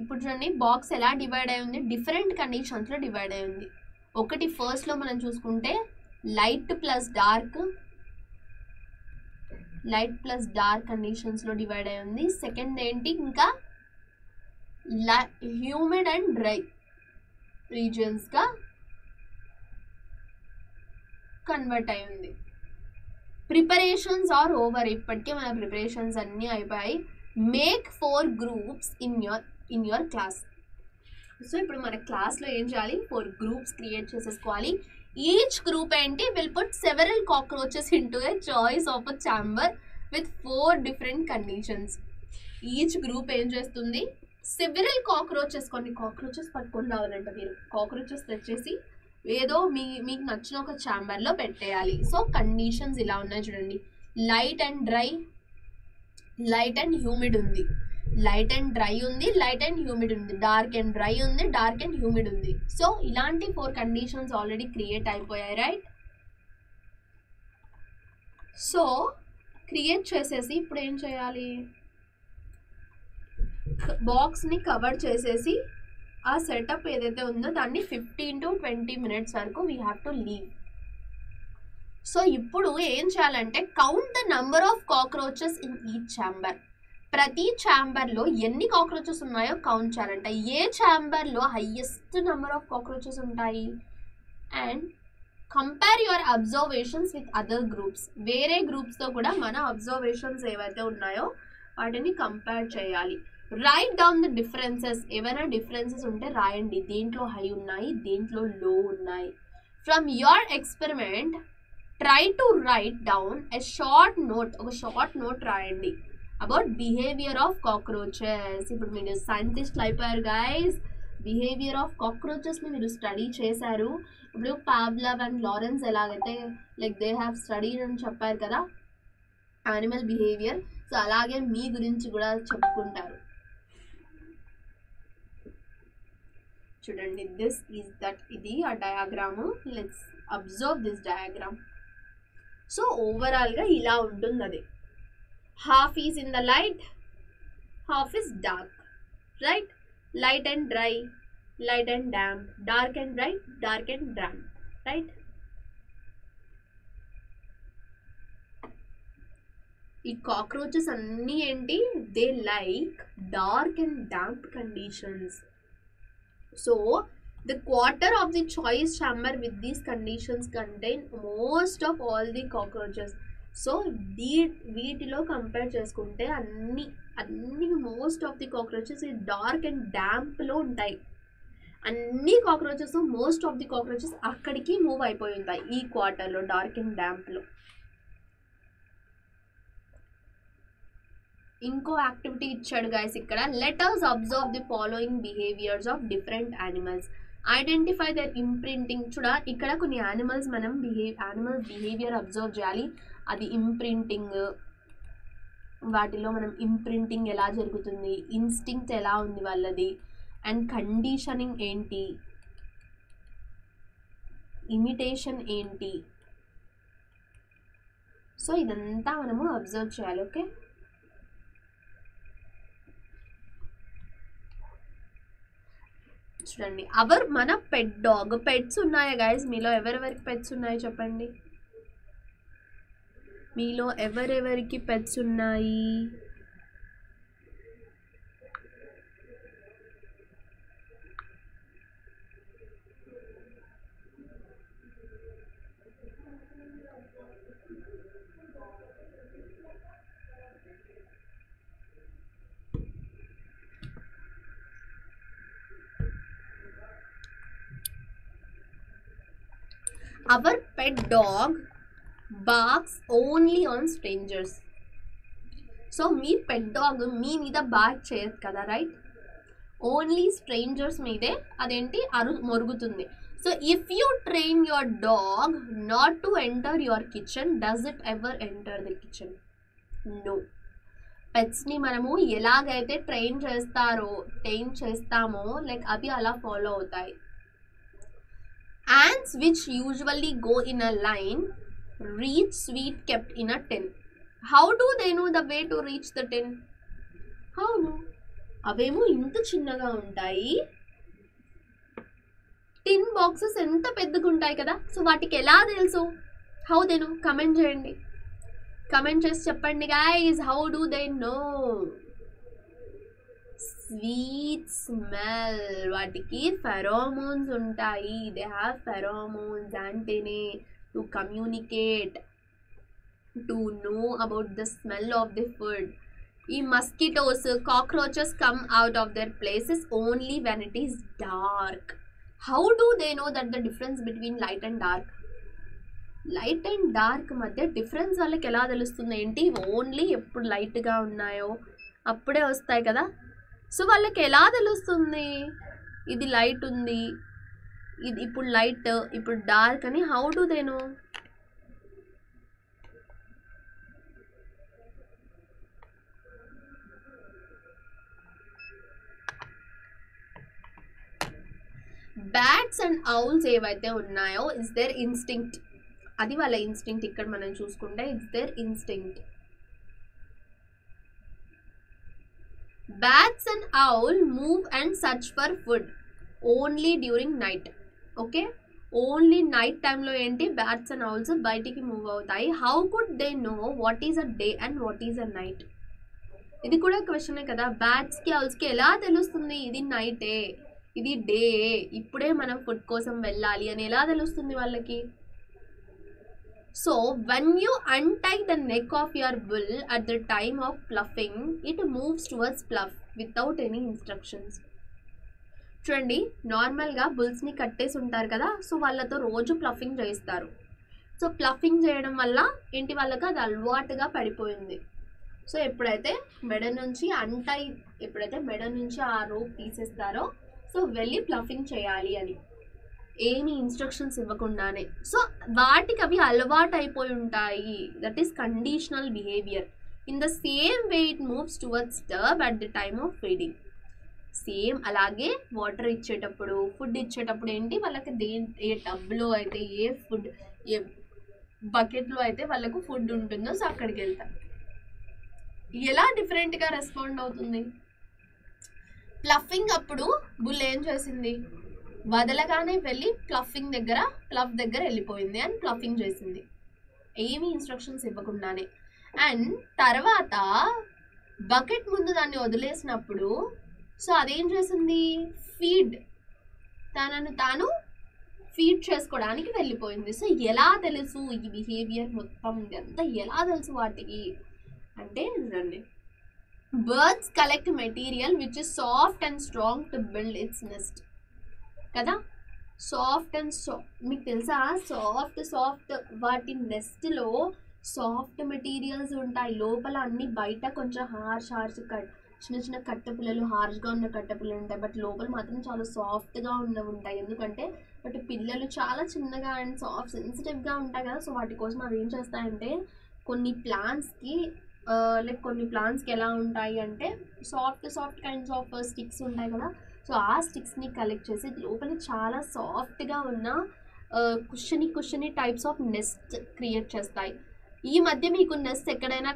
ఇప్పుడు చూడండి బాక్స్ ఎలా డివైడ్ అయి ఉంది, డిఫరెంట్ కండిషన్స్లో డివైడ్ అయి ఉంది. ఒకటి ఫస్ట్లో మనం చూసుకుంటే లైట్ ప్లస్ డార్క్ కండిషన్స్లో డివైడ్ అయి ఉంది. సెకండ్ ఏంటి, ఇంకా హ్యూమిడ్ అండ్ డ్రై రీజియన్స్గా కన్వర్ట్ అయి ఉంది. Preparations are over. ఇప్పటికే మన ప్రిపరేషన్స్ అన్నీ అయిపోయాయి. Make 4 groups in your class. So ఇప్పుడు మన క్లాస్లో ఏం చేయాలి, 4 groups క్రియేట్ చేసేసుకోవాలి. ఈచ్ గ్రూప్ ఏంటి, will put several cockroaches into a choice of a chamber with 4 different conditions. Each group ఏం చేస్తుంది, సెవెరల్ కాక్రోచెస్, కొన్ని కాక్రోచెస్ పట్టుకొని రావాలంట. మీరు కాక్రోచెస్ తెచ్చేసి ఏదో మీకు నచ్చిన ఒక ఛాంబర్లో పెట్టేయాలి. సో కండిషన్స్ ఇలా ఉన్నాయి చూడండి. లైట్ అండ్ హ్యూమిడ్ ఉంది, లైట్ అండ్ డ్రై ఉంది, లైట్ అండ్ హ్యూమిడ్ ఉంది, డార్క్ అండ్ డ్రై ఉంది, డార్క్ అండ్ హ్యూమిడ్ ఉంది. సో ఇలాంటి 4 కండిషన్స్ ఆల్రెడీ క్రియేట్ అయిపోయాయి, రైట్? సో క్రియేట్ చేసేసి ఇప్పుడు ఏం చేయాలి, బాక్స్ని కవర్ చేసేసి ఆ సెటప్ ఏదైతే ఉందో దాన్ని 15 to 20 minutes వరకు we have to leave. So ఇప్పుడు ఏం చేయాలంటే count the number of cockroaches in each chamber. ప్రతి ఛాంబర్లో ఎన్ని కాక్రోచెస్ ఉన్నాయో కౌంట్ చేయాలంట. ఏ ఛాంబర్లో హైయెస్ట్ నెంబర్ ఆఫ్ కాక్రోచెస్ ఉంటాయి. And compare your observations with other groups. వేరే గ్రూప్స్తో కూడా మన అబ్జర్వేషన్స్ ఏవైతే ఉన్నాయో వాటిని కంపేర్ చేయాలి. Right down the differences. ఏవైనా డిఫరెన్సెస్ ఉంటే రాయండి. దేంట్లో హై ఉన్నాయి, దేంట్లో లో ఉన్నాయి. From your experiment try to right down a short note. ఒక షార్ట్ నోట్ రాయండి అబౌట్ బిహేవియర్ ఆఫ్ కాక్రోచెస్. ఇప్పుడు మీరు సైంటిస్ట్లు అయిపోయారు గైస్. బిహేవియర్ ఆఫ్ కాక్రోచెస్ని మీరు స్టడీ చేశారు. ఇప్పుడు పావ్లవ్ అండ్ లారెన్స్ ఎలాగైతే దే హ్యావ్ స్టడీ అని చెప్పారు కదా యానిమల్ బిహేవియర్. సో అలాగే మీ గురించి కూడా చెప్పుకుంటారు. చూడండి, దిస్ ఈజ్ దట్, ఇది ఆ diagram. Let's observe this diagram. So ఓవరాల్గా ఇలా ఉంటుంది అది. half is in the light, half is dark, right? Light and dry, light and damp, dark and dry, dark and damp, right? ఈ cockroaches అన్నీ ఏంటి, they like dark and damp conditions. So the quarter of the choice chamber with these conditions contain most of all the cockroaches. So వీటిలో compare చేసుకుంటే అన్ని most of the cockroaches ఈ dark and డాంప్లో ఉంటాయి. అన్ని cockroaches most of the cockroaches అక్కడికి move అయిపోయి ఉంటాయి ఈ క్వార్టర్లో, డార్క్ అండ్ డాంప్లో. ఇంకో యాక్టివిటీ ఇచ్చాడు గైస్ ఇక్కడ. Let us observe the following behaviours of different animals, identify their imprinting. చూడ ఇక్కడ కొన్ని యానిమల్స్ మనం యానిమల్స్ బిహేవియర్ అబ్జర్వ్ చేయాలి. అది ఇంప్రింటింగ్, వాటిలో మనం ఇంప్రింటింగ్ ఎలా జరుగుతుంది, ఇన్స్టింక్ట్ ఎలా ఉంది వాళ్ళది, అండ్ కండిషనింగ్ ఏంటి, ఇమిటేషన్ ఏంటి. సో ఇదంతా మనము అబ్జర్వ్ చేయాలి. ఓకే, చూడండి. మన పెట్ డాగ్. పెట్స్ ఉన్నాయా గైస్ మీలో? ఎవరెవరికి పెట్స్ ఉన్నాయో చెప్పండి. మీలో ఎవరెవరికి పెట్స్ ఉన్నాయి? Our pet dog barks only on strangers. So మీ పెట్ డాగ్ మీ మీద బార్క్ చేయదు కదా, రైట్? ఓన్లీ స్ట్రేంజర్స్ మీదే అదేంటి మొరుగుతుంది. So if you train your dog not to enter your kitchen, does it ever enter the kitchen? No. పెట్స్ని మనము ఎలాగైతే ట్రైన్ చేస్తామో లైక్ అవి అలా ఫాలో అవుతాయి. Ants which usually go in a line reach sweet kept in a tin. How do they know the way to reach the tin? How no? అవేమో ఇంత చిన్నగా ఉంటాయి, టిన్ బాక్సెస్ ఎంత పెద్దగా ఉంటాయి కదా. సో వాటికి ఎలా తెలుసు? How they know? కమెంట్ చేయండి, కమెంట్ చేసి చెప్పండి guys. How do they know? Sweet smell. వాటికి ఫెరోమోన్స్ ఉంటాయి. They have pheromones antennae to communicate, to know about the smell of the food. ఈ mosquitoes, cockroaches come out of their places only when it is dark. How do they know that the difference between light and dark? Light and dark మధ్య difference వాళ్ళకి ఎలా తెలుస్తుంది? ఏంటి, only ఎప్పుడు లైట్గా ఉన్నాయో అప్పుడే వస్తాయి కదా. సో వాళ్ళకి ఎలా తెలుస్తుంది ఇది లైట్ ఉంది, ఇది ఇప్పుడు లైట్ ఇప్పుడు డార్క్ అని? How do they no? Bats and owls ఏవైతే ఉన్నాయో ఇట్స్ దేర్ ఇన్స్టింక్ట్. అది వాళ్ళ ఇన్స్టింక్ట్. ఇక్కడ మనం చూసుకుంటే it's their instinct. Bats and owl move and search for food only during night. Okay, only night టైంలో ఏంటి బ్యాట్స్ అండ్ ఔల్స్ బయటికి మూవ్ అవుతాయి. How could they know what is a day and what is a night? ఇది కూడా క్వశ్చనే కదా. బ్యాట్స్కి ఔల్స్కి ఎలా తెలుస్తుంది ఇది నైటే, ఇది డే, ఇప్పుడే మనం ఫుడ్ కోసం వెళ్ళాలి అని ఎలా తెలుస్తుంది వాళ్ళకి? So when you untie the neck of your bull at the time of fluffing, it moves towards fluff without any instructions. చూడండి, నార్మల్గా బుల్స్ని కట్టేసి ఉంటారు కదా, సో వాళ్ళతో రోజు ప్లఫింగ్ చేయిస్తారు. సో ప్లఫింగ్ చేయడం వల్ల ఏంటి, వాళ్ళకి అది అలవాటుగా పడిపోయింది. సో ఎప్పుడైతే మెడ నుంచి ఆ రోప్ తీసేస్తారో సో వెళ్ళి ప్లఫింగ్ చేయాలి అని ఏమి ఇన్స్ట్రక్షన్స్ ఇవ్వకుండానే. సో వాటికి అవి అలవాటు అయిపోయి ఉంటాయి. That is conditional behaviour. In the same way it moves towards tub at the time of feeding. Same అలాగే వాటర్ ఇచ్చేటప్పుడు, ఫుడ్ ఇచ్చేటప్పుడు ఏంటి వాళ్ళకి ఏ టబ్లో అయితే, ఏ బకెట్లో అయితే వాళ్ళకు ఫుడ్ ఉంటుందో సో అక్కడికి వెళ్తారు. ఎలా డిఫరెంట్గా రెస్పాండ్ అవుతుంది? ప్లఫింగ్ అప్పుడు బుల్ ఏం చేసింది? వదలగానే వెళ్ళి ప్లఫ్ దగ్గర వెళ్ళిపోయింది అండ్ ప్లఫింగ్ చేసింది, ఏమి ఇన్స్ట్రక్షన్స్ ఇవ్వకుండానే. అండ్ తర్వాత బకెట్ ముందు దాన్ని వదిలేసినప్పుడు సో అదేం చేసింది? తనను తాను ఫీడ్ చేసుకోవడానికి వెళ్ళిపోయింది. సో ఎలా తెలుసు ఈ బిహేవియర్ మొత్తం ఇదంతా ఎలా తెలుసు వాటికి అంటే, రండి, birds collect material which is soft and strong to build it's NEFT కదా. సాఫ్ట్ అండ్ మీకు తెలుసా, సాఫ్ట్ వాటి నెస్ట్లో సాఫ్ట్ మెటీరియల్స్ ఉంటాయి. లోపల అన్ని బయట కొంచెం హార్ష్ చిన్న కట్టెపుల్లలు, హార్ష్గా ఉన్న కట్టెపుల్లలు ఉంటాయి, బట్ లోపల మాత్రం చాలా సాఫ్ట్గా ఉంటాయి. ఎందుకంటే బట్ పిల్లలు చాలా చిన్నగా అండ్ సాఫ్ట్ సెన్సిటివ్గా ఉంటాయి కదా. సో వాటి కోసం అవి ఏం చేస్తాయంటే కొన్ని ప్లాంట్స్కి ఎలా ఉంటాయి అంటే సాఫ్ట్ కైండ్స్ ఆఫ్ స్టిక్స్ ఉంటాయి కదా. సో ఆ స్టిక్స్ని కలెక్ట్ చేసి లోపల చాలా సాఫ్ట్గా ఉన్న cushiony types of nest create చేస్తాయి. ఈ మధ్య మీకు నెస్ట్ ఎక్కడైనా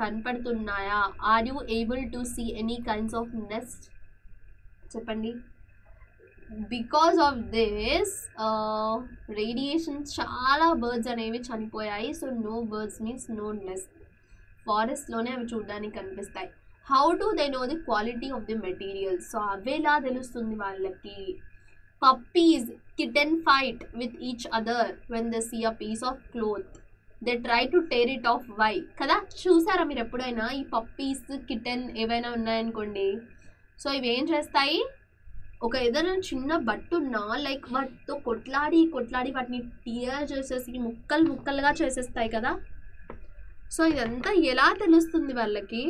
కనపడుతున్నాయా? Are you able to see any kinds of nest? చెప్పండి. బికాస్ ఆఫ్ దిస్ రేడియేషన్స్ చాలా బర్డ్స్ అనేవి చనిపోయాయి. So no birds means no nest. ఫారెస్ట్లోనే అవి చూడడానికి కనిపిస్తాయి. How do they know the quality of the materials? So అవేలా తెలుస్తుంది వాళ్ళకి? Puppies kitten fight with each other when they see a piece of cloth, they try to tear it off. Why కదా? చూసారా మీరు ఎప్పుడైనా ఈ పప్పీస్ కిటెన్ ఏవైనా ఉన్నాయనుకోండి, సో ఇవి ఏం చేస్తాయి, ఒక ఏదైనా చిన్న బట్టున్నా లైక్ వాటితో కొట్లాడి వాటిని టీయర్ చేసేసి ముక్కలుగా చేసేస్తాయి కదా. సో ఇదంతా ఎలా తెలుస్తుంది వాళ్ళకి?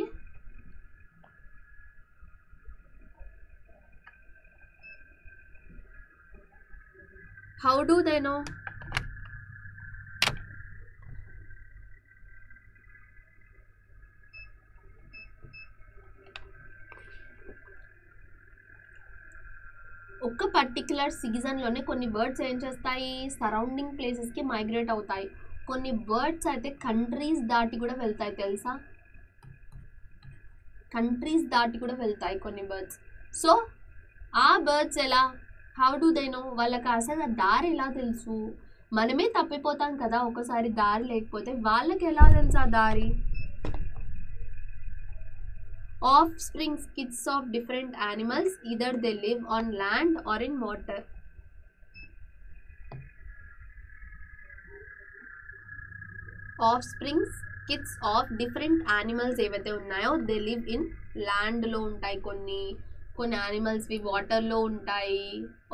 How do they no? ఒక పర్టిక్యులర్ సీజన్లోనే కొన్ని బర్డ్స్ ఏం చేస్తాయి, సరౌండింగ్ ప్లేసెస్కి మైగ్రేట్ అవుతాయి. కొన్ని బర్డ్స్ అయితే కంట్రీస్ దాటి కూడా వెళ్తాయి, తెలుసా? కంట్రీస్ దాటి కూడా వెళ్తాయి కొన్ని బర్డ్స్. సో ఆ బర్డ్స్ ఎలా, హౌ డు దే నో? వాళ్ళకి అసలు దారి ఎలా తెలుసు? మనమే తప్పిపోతాం కదా ఒకసారి దారి లేకపోతే, వాళ్ళకి ఎలా తెలుసు ఆ దారి? Offspring kids of different animals, either they live on land or in water. Offspring kids of different animals ఏవైతే ఉన్నాయో they live in land లో ఉంటాయి, కొన్ని animals వి water లో ఉంటాయి.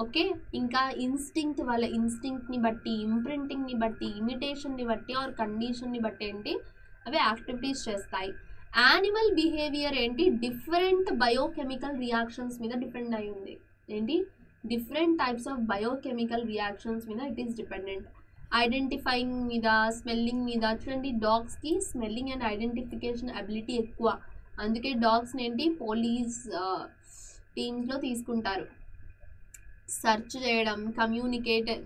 ఓకే, ఇంకా ఇన్స్టింక్ట్, వాళ్ళ ఇన్స్టింక్ట్ని బట్టి, ఇంప్రింటింగ్ని బట్టి, ఇమిటేషన్ని బట్టి ఆర్ కండిషన్ని బట్టి ఏంటి అవి యాక్టివిటీస్ చేస్తాయి. యానిమల్ బిహేవియర్ ఏంటి, డిఫరెంట్ బయోకెమికల్ రియాక్షన్స్ మీద డిపెండ్ అయి ఉంది. ఏంటి, different types of biochemical reactions మీద ఇట్ ఈస్ డిపెండెంట్. ఐడెంటిఫైయింగ్ మీద, స్మెల్లింగ్ మీద. చూడండి, డాగ్స్కి స్మెల్లింగ్ అండ్ ఐడెంటిఫికేషన్ అబిలిటీ ఎక్కువ, అందుకే డాగ్స్ని ఏంటి పోలీస్ టీమ్స్లో తీసుకుంటారు. సర్చ్ చేయడం,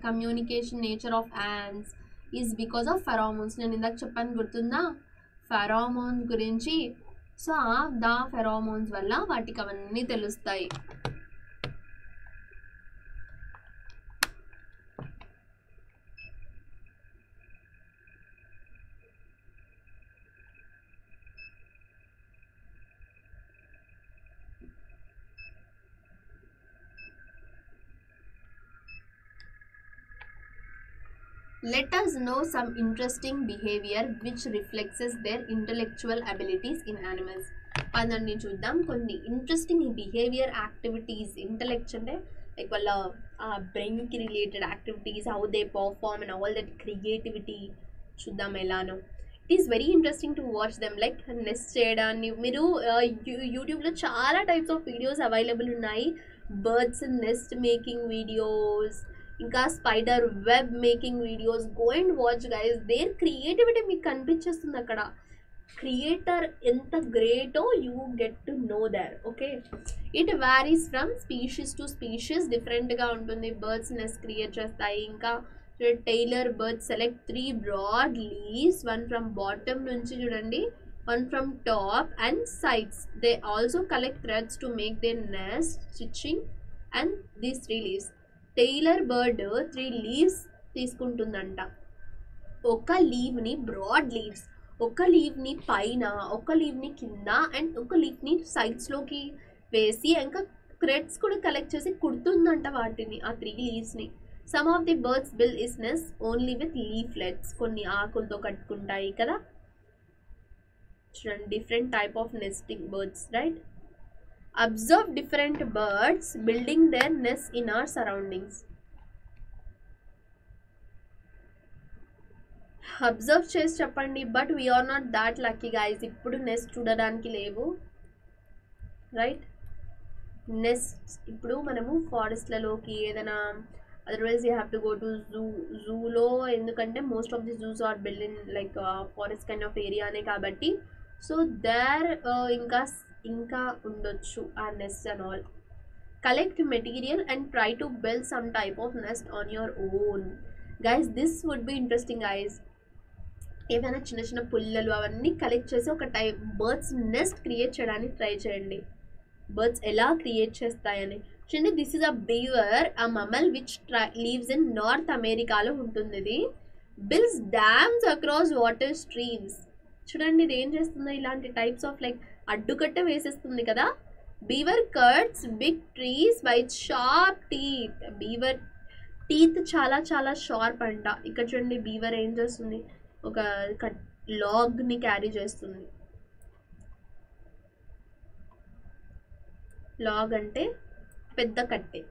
communication nature of ants is because of pheromones. నేను ఇందాక చెప్పాను, గుర్తుందా ఫెరామోన్స్ గురించి? సో దా ఫెరామోన్స్ వల్ల వాటికి అవన్నీ తెలుస్తాయి. Let us know some interesting behavior which reflects their intellectual abilities in animals. పదండి చూద్దాం కొన్ని ఇంట్రెస్టింగ్ బిహేవియర్ యాక్టివిటీస్. ఇంటెలెక్ట్ అంటే లైక్ వాళ్ళ బ్రెయిన్కి related activities, how they perform and all that creativity చూద్దాం ఎలానో. It is very interesting to watch them. Like nest చేయడాన్ని మీరు యూట్యూబ్లో చాలా టైప్స్ ఆఫ్ వీడియోస్ అవైలబుల్ ఉన్నాయి. బర్డ్స్ నెస్ట్ మేకింగ్ వీడియోస్, ఇంకా spider web making videos. Go and watch guys, their creativity మీకు కనిపించేస్తుంది అక్కడ. క్రియేటర్ ఎంత గ్రేటో you get to know there. Okay, it varies from species to species, డిఫరెంట్గా ఉంటుంది. Birds nest create చేస్తాయి. ఇంకా tailor birds select 3 broad leaves, 1 from bottom నుంచి చూడండి on from top and sides. They also collect threads to make their nest, stitching and these 3 leaves. Tailor bird 3 leaves తీసుకుంటుందంట. ఒక లీవ్ని broad leaves, ఒక లీవ్ని పైన, ఒక లీవ్ని కింద and ఒక లీవ్ని సైడ్స్లోకి వేసి ఇంకా థ్రెడ్స్ కూడా కలెక్ట్ చేసి కుడుతుందంట వాటిని, ఆ 3 లీవ్స్ని. Some of the birds build its nest only with leaflets. కొన్ని ఆకులతో కట్టుకుంటాయి కదా చూడండి, different type of nesting birds, right? Observe different birds building their nest in our surroundings. Observe చేసి చెప్పండి. But we are not that lucky guys. ఇప్పుడు nest చూడడానికి లేవు, రైట్? నెస్ట్ ఇప్పుడు మనము ఫారెస్ట్లలోకి ఏదైనా, otherwise you have to go to జూలో, ఎందుకంటే most of the zoos are built in like forest kind of ఏరియానే కాబట్టి. సో దేర్ ఇంకా ఉండొచ్చు ఆ nest and all. Collect material and try to build some type of nest on your own. Guys this would be interesting guys. ఏమైనా చిన్న చిన్న పుల్లలు అవన్నీ కలెక్ట్ చేసి ఒక టైప్ బర్డ్స్ నెస్ట్ క్రియేట్ చేయడానికి ట్రై చేయండి. బర్డ్స్ ఎలా క్రియేట్ చేస్తాయని చూడండి. This is a beaver, a mammal which lives in North అమెరికాలో ఉంటుంది. ఇది builds dams across water streams. చూడండి ఇది ఏం చేస్తుందో, ఇలాంటి టైప్స్ ఆఫ్ లైక్ అడ్డుకట్ట వేసేస్తుంది కదా. Beaver cuts big trees by sharp teeth. Beaver teeth చాలా చాలా షార్ప్ అంట. ఇక్కడ చూడండి బీవర్ ఏం చేస్తుంది, ఒక లాగ్ని క్యారీ చేస్తుంది. లాగ్ అంటే పెద్ద కట్టె.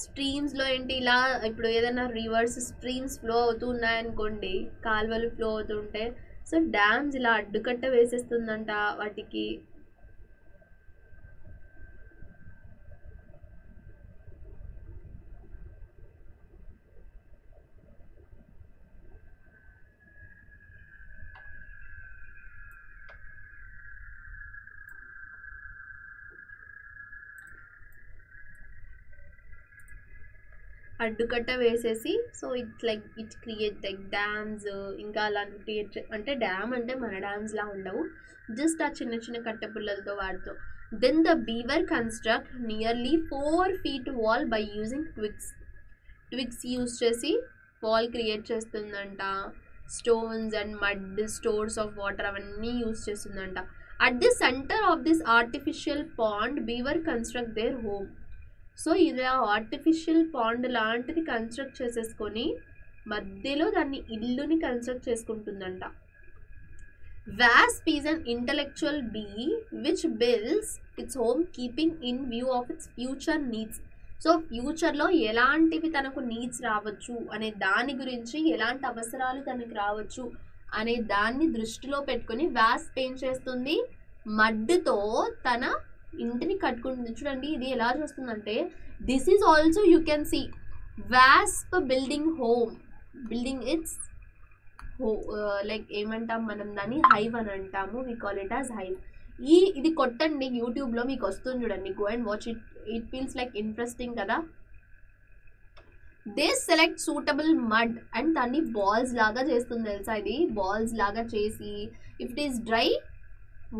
స్ట్రీమ్స్లో ఏంటి, ఇలా ఇప్పుడు ఏదైనా రివర్స్ స్ట్రీమ్స్ ఫ్లో అవుతూ ఉన్నాయనుకోండి, కాలువలు ఫ్లో అవుతుంటే, సో డ్యామ్స్ ఇలా అడ్డుకట్ట వేసేస్తుందంట వాటికి. అడ్డుకట్ట వేసేసి, so it's like it create like dams. ఇంకా అలాంటి క్రియేట్ అంటే డ్యామ్ అంటే మన డ్యామ్స్లా ఉండవు, జస్ట్ ఆ చిన్న చిన్న కట్టె పుల్లలతో వాడుతూ. Then the beaver construct nearly 4 feet wall by using twigs use చేసి వాల్ క్రియేట్ చేస్తుందంట. Stones and mud, stores of water అవన్నీ యూజ్ చేస్తుందంట. At the centre of this artificial pond beaver construct their home. So ఇలా artificial pond లాంటిది construct చేసేసుకొని మధ్యలో దాన్ని ఇల్లుని కన్స్ట్రక్ట్ చేసుకుంటుందంట. Wasp is an intellectual bee which builds its home keeping in view of its future needs. So ఫ్యూచర్లో ఎలాంటివి తనకు నీడ్స్ రావచ్చు అనే దాని గురించి, ఎలాంటి అవసరాలు తనకు రావచ్చు అనే దాన్ని దృష్టిలో పెట్టుకొని వాస్ప్ ఏం చేస్తుంది, మడ్డుతో తన ఇంటిని కట్టుకుంటుంది. చూడండి ఇది ఎలా చేస్తుందంటే, this is also you can see wasp building home, building its like ఏమంటాం మనం దాన్ని, హైవ్ అని అంటాము. We call it as hive. ఇది కొట్టండి యూట్యూబ్లో మీకు వస్తుంది చూడండి, go and watch it. It feels like interesting కదా. They select suitable mud and దాన్ని బాల్స్ లాగా చేస్తుంది తెలుసా. ఇది బాల్స్ లాగా చేసి, ఇఫ్ ఇట్ ఈస్ డ్రై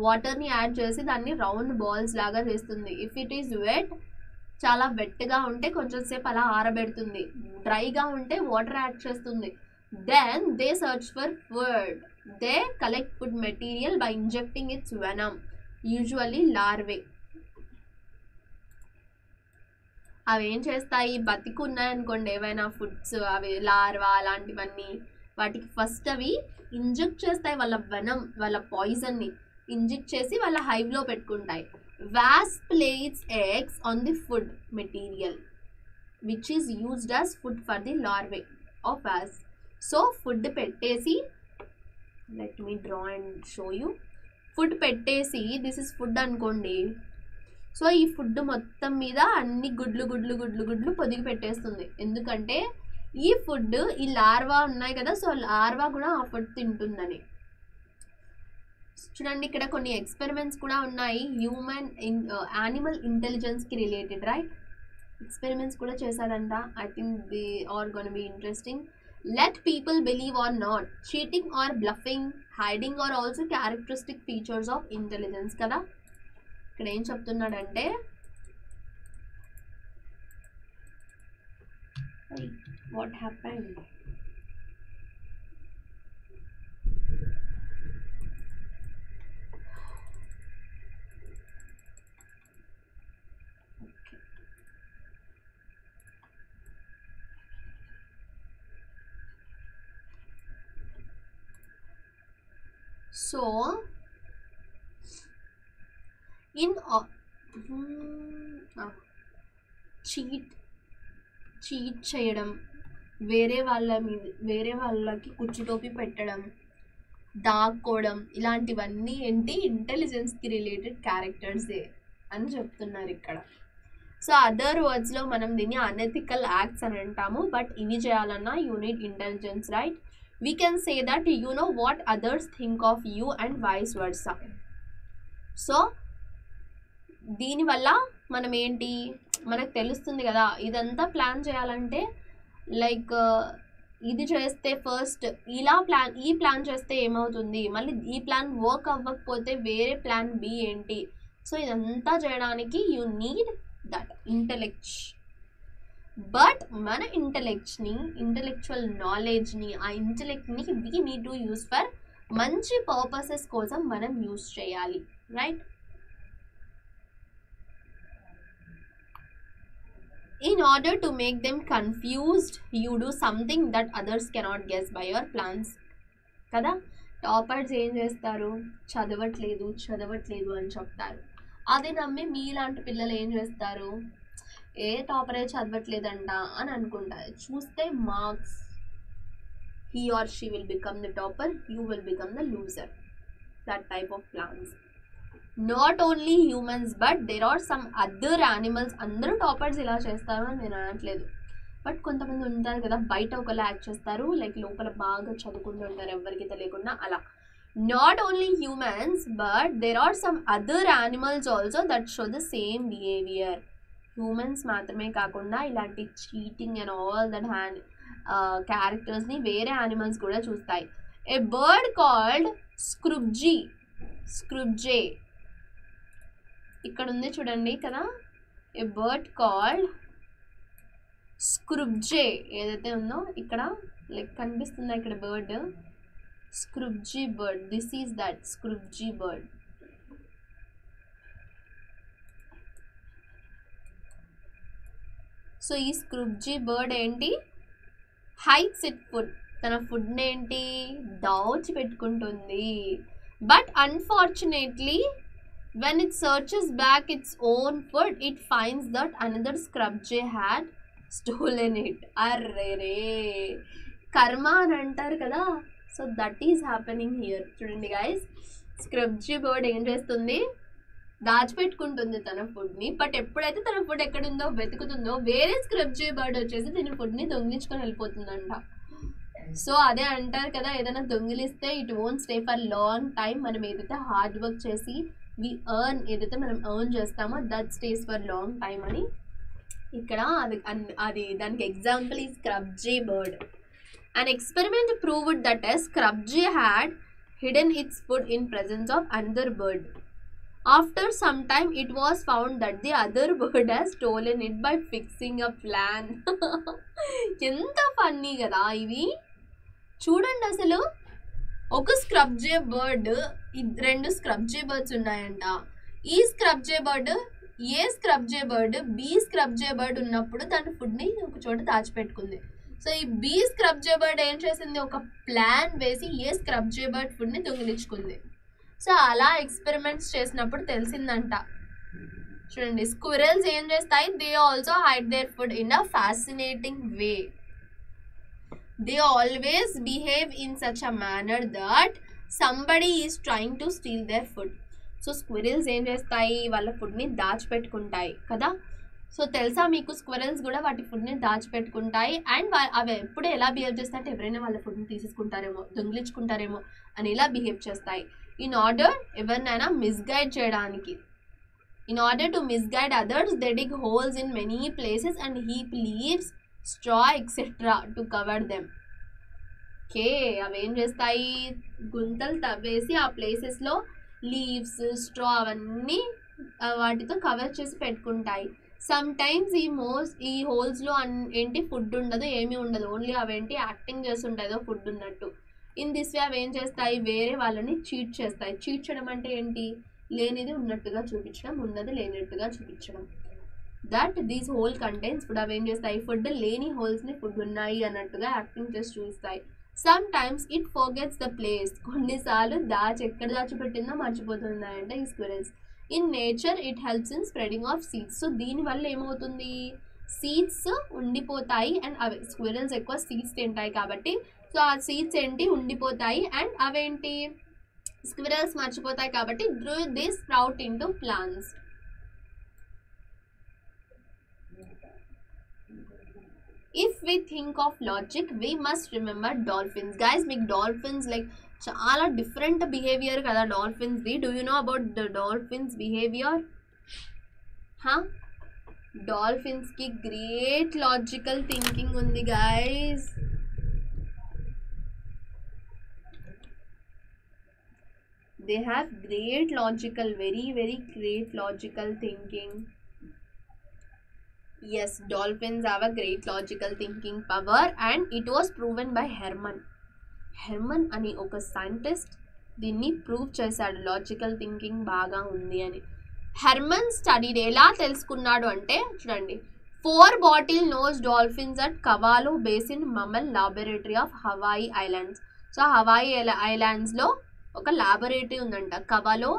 వాటర్ని యాడ్ చేసి దాన్ని రౌండ్ బాల్స్ లాగా చేస్తుంది. ఇఫ్ ఇట్ ఈస్ వెట్, చాలా వెట్గా ఉంటే కొంచెం సేపు అలా ఆరబెడుతుంది, డ్రైగా ఉంటే వాటర్ యాడ్ చేస్తుంది. Then they search for food. They collect food material by injecting its venom, usually larvae. అవి ఏం చేస్తాయి, బతికి ఉన్నాయనుకోండి ఏవైనా ఫుడ్స్, అవి లార్వా అలాంటివన్నీ, వాటికి ఫస్ట్ అవి ఇంజెక్ట్ చేస్తాయి వాళ్ళ వెనమ్, వాళ్ళ పాయిజన్ని ఇంజెక్ట్ చేసి వాళ్ళ హైవ్లో పెట్టుకుంటాయి. Wasp lays eggs on the food material which is used as food for the larvae of wasp. So food పెట్టేసి, let me draw and show you. Food పెట్టేసి, దిస్ ఇస్ ఫుడ్ అనుకోండి. So ఈ food మొత్తం మీద అన్ని గుడ్లు గుడ్లు గుడ్లు గుడ్లు పొదిగి పెట్టేస్తుంది, ఎందుకంటే ఈ ఫుడ్ ఈ లార్వా ఉన్నాయి కదా, సో లార్వా కూడా ఆ ఫుడ్ తింటుందని. చూడండి ఇక్కడ కొన్ని ఎక్స్పెరిమెంట్స్ కూడా ఉన్నాయి హ్యూమన్ యానిమల్ ఇంటెలిజెన్స్కి రిలేటెడ్, రైట్? ఎక్స్పెరిమెంట్స్ కూడా చేశాడంట. I think they are gonna be interesting. Let people believe or not, cheating or bluffing, hiding or also characteristic features of intelligence కదా. ఇక్కడ ఏం చెప్తున్నాడంటే what happened, so in cheat చేయడం, వేరే వాళ్ళకి కుచ్చుటోపి పెట్టడం, దాక్కోవడం, ఇలాంటివన్నీ ఏంటి ఇంటెలిజెన్స్కి రిలేటెడ్ క్యారెక్టర్సే అని చెప్తున్నారు ఇక్కడ. సో అదర్ వర్డ్స్లో మనం దీన్ని అనెథికల్ యాక్ట్స్ అని అంటాము. బట్ ఇవి చేయాలన్నా you need intelligence, right? We can say that you know what others think of you and vice versa. So దీనివల్ల మనం ఏంటి, మనకు తెలుస్తుంది కదా ఇదంతా ప్లాన్ చేయాలంటే లైక్ ఇది చేస్తే ఫస్ట్ ఈ ప్లాన్ చేస్తే ఏమవుతుంది, మళ్ళీ ఈ ప్లాన్ వర్క్ అవ్వకపోతే వేరే ప్లాన్ బి ఏంటి. సో ఇదంతా చేయడానికి you need that intellect. But మన ఇంటెలెక్చువల్ నాలెడ్జ్ని, ఆ ఇంటెలెక్ట్ని we need to use for మంచి పర్పసెస్ కోసం మనం యూస్ చేయాలి, right? In order to make them confused, you do something that others cannot guess by your plans. కదా, టాపర్స్ ఏం చేస్తారు, చదవట్లేదు అని చెప్తారు. అదే నమ్మి మీలాంటి పిల్లలు ఏం చేస్తారు, ఏ టాపరే చదవట్లేదంట అని అనుకుంటారు. చూస్తే marks, he or she will become the topper, you will become the loser. That type of plans. Not only humans but there are some other animals. అందరూ టాపర్స్ ఇలా చేస్తారు అని నేను అనట్లేదు. బట్ కొంతమంది ఉంటారు కదా, బయట ఒకలా యాక్ట్ చేస్తారు, లైక్ లోపల బాగా చదువుకుంటూ ఉంటారు ఎవరికి తెలియకుండా అలా. Not only humans but there are some other animals also that show the same behavior. Humans మాత్రమే కాకుండా ఇలాంటి చీటింగ్ అండ్ ఆల్ దట్ క్యారెక్టర్స్ని వేరే యానిమల్స్ కూడా చూస్తాయి. ఏ బర్డ్ కాల్డ్ స్క్రుబ్జే ఇక్కడ ఉంది చూడండి కదా, ఏ బర్డ్ కాల్డ్ స్క్రుబ్జే ఏదైతే ఉందో ఇక్కడ లైక్ కనిపిస్తుందా ఇక్కడ bird, scrub jay bird. This is that scrub jay bird. So ఈ స్క్రుబ్జీ బర్డ్ ఏంటి, హైడ్స్ ఇట్ ఫుడ్, తన ఫుడ్ని ఏంటి దాచిపెట్టుకుంటుంది. But unfortunately when it searches back its own food it finds that another scrub jay had stolen it. అర్రే కర్మ అని అంటారు కదా, so that is happening here. చూడండి గైస్, స్క్రబ్జీ బర్డ్ ఏం చేస్తుంది, దాచిపెట్టుకుంటుంది తన ఫుడ్ని. బట్ ఎప్పుడైతే తన ఫుడ్ ఎక్కడుందో వెతుకుతుందో వేరే స్క్రబ్జీ బర్డ్ వచ్చేసి దీని ఫుడ్ని దొంగిలించుకొని వెళ్ళిపోతుందంట. సో అదే అంటారు కదా, ఏదైనా దొంగిలిస్తే it won't stay for long time. మనం ఏదైతే హార్డ్ వర్క్ చేసి ఏదైతే మనం ఎర్న్ చేస్తామో that stays for long time అని ఇక్కడ అది దానికి ఎగ్జాంపుల్ ఈ scrub jay bird. An experiment proved that a scrubjay had hidden its food in presence of another bird. After some time, it was found that the other bird has stolen it by fixing a plan. ఎంత funny కదా ఇవి. చూడండి, అసలు ఒక స్క్రబ్జే bird, రెండు స్క్రబ్జే birds ఉన్నాయంట. ఈ స్క్రబ్జే bird ఏ స్క్రబ్జే bird B స్క్రబ్జే bird ఉన్నప్పుడు దాని ఫుడ్ని ఒక చోట దాచిపెట్టుకుంది. సో ఈ బి స్క్రబ్జే బర్డ్ ఏం చేసింది, ఒక ప్లాన్ వేసి ఏ స్క్రబ్జే బర్డ్ ఫుడ్ని దొంగిలించుకుంది. సో అలా ఎక్స్పెరిమెంట్స్ చేసినప్పుడు తెలిసిందంట. చూడండి, స్క్విరల్స్ ఏం చేస్తాయి, they also hide their food in a fascinating way. They always behave in such a manner that somebody is trying to steal their food. So squirrels ఏం చేస్తాయి, వాళ్ళ ఫుడ్ని దాచిపెట్టుకుంటాయి కదా. సో తెలుసా మీకు, స్క్విరల్స్ కూడా వాటి ఫుడ్ని దాచిపెట్టుకుంటాయి. అండ్ అవి ఎప్పుడు ఎలా బిహేవ్ చేస్తాయి అంటే ఎవరైనా వాళ్ళ ఫుడ్ని తీసేసుకుంటారేమో, దొంగిలించుకుంటారేమో అని ఇలా బిహేవ్ చేస్తాయి. ఇన్ ఆర్డర్ ఎవరినైనా మిస్గైడ్ చేయడానికి. In order to misguide others, they dig holes in many places and heap leaves, straw, etc. to cover them. Okay, అవి ఏం చేస్తాయి, గుంతలు తవ్వేసి ఆ ప్లేసెస్లో లీవ్స్, స్ట్రా అవన్నీ వాటితో కవర్ చేసి పెట్టుకుంటాయి. సమ్ టైమ్స్ ఈ హోల్స్లో ఏంటి ఫుడ్ ఉండదు, ఏమీ ఉండదు, ఓన్లీ అవేంటి యాక్టింగ్ చేస్తుంటాయి ఏదో ఫుడ్ ఉన్నట్టు. ఇన్ దిస్ వే అవి ఏం చేస్తాయి, వేరే వాళ్ళని చీట్ చేస్తాయి. చీట్ చేయడం అంటే ఏంటి, లేనిది ఉన్నట్టుగా చూపించడం, ఉన్నది లేనట్టుగా చూపించడం. That these whole contains food. అవి ఏం చేస్తాయి, ఫుడ్ లేని హోల్స్ని ఫుడ్ ఉన్నాయి అన్నట్టుగా యాక్టింగ్ చేసి చూస్తాయి. Some times it forgets the place. కొన్నిసార్లు ఎక్కడ దాచిపెట్టిందో మర్చిపోతుందంట ఈ squirrels. In nature it helps in spreading of seeds. So దీనివల్ల ఏమవుతుంది, సీడ్స్ ఉండిపోతాయి. అండ్ అవి స్క్విరల్స్ ఎక్కువ సీడ్స్ తింటాయి కాబట్టి సో ఆ సీడ్స్ ఏంటి ఉండిపోతాయి. అండ్ అవేంటి స్క్విరల్స్ మర్చిపోతాయి కాబట్టి they sprout into plants. If we think of logic, we must remember dolphins. Guys, make dolphins like చాలా different behavior kada dolphins di. Do you know about the dolphins behavior? Dolphins ki great logical thinking undi guys. They have great logical, very great logical thinking. Yes, dolphins have a great logical thinking power and it was proven by Herman. Herman అని ఒక scientist దీన్ని prove చేశాడు, logical thinking బాగా ఉంది అని. Hermon studied, ఎలా తెలుసుకున్నాడు అంటే చూడండి, 4 bottle nose dolphins at Kewalo basin mammal laboratory of Hawaii islands. So Hawaii ఐలాండ్స్లో ఒక లాబొరేటరీ ఉందంట, Kewalo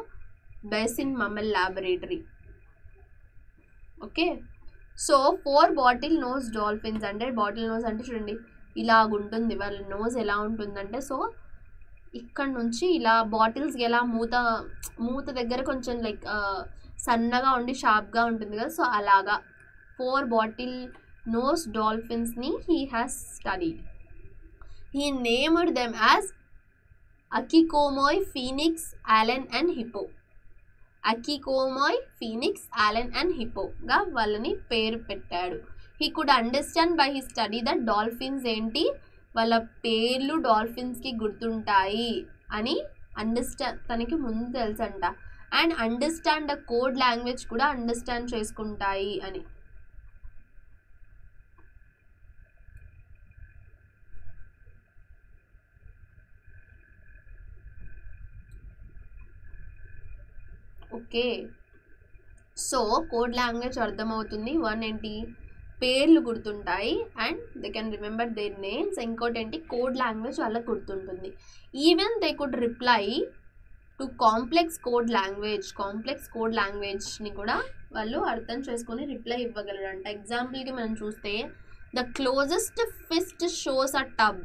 basin mammal laboratory. Okay, so 4 bottle nose dolphins అంటే, బాటిల్ నోస్ అంటే చూడండి ఇలాగుంటుంది వాళ్ళ నోస్. ఎలా ఉంటుందంటే, సో ఇక్కడ నుంచి ఇలా బాటిల్స్కి ఎలా మూత దగ్గర కొంచెం లైక్ సన్నగా ఉండి షార్ప్గా ఉంటుంది కదా, సో అలాగా 4 బాటిల్ నోస్ డాల్ఫిన్స్ని he has studied. He named them as Akeakamai, Phoenix, Allen and Hippo. Akeakamai, Phoenix, Allen and హిప్పోగా వాళ్ళని పేరు పెట్టాడు. He could understand by he study that dolphins ఏంటి, వాళ్ళ పేర్లు డాల్ఫిన్స్కి గుర్తుంటాయి అని తనకి ముందు తెలుసంట. And understand the code language కూడా అండర్స్టాండ్ చేసుకుంటాయి అని. ఓకే, సో కోడ్ లాంగ్వేజ్ అర్థమవుతుంది. 1 ఏంటి, పేర్లు గుర్తుంటాయి and they can remember their names. ఇంకోటి ఏంటి, కోడ్ లాంగ్వేజ్ వాళ్ళకి గుర్తుంటుంది. Even they could reply to complex code లాంగ్వేజ్ని కూడా వాళ్ళు అర్థం చేసుకొని రిప్లై ఇవ్వగలరంట. ఎగ్జాంపుల్కి మనం చూస్తే, the closest fist shows a tub,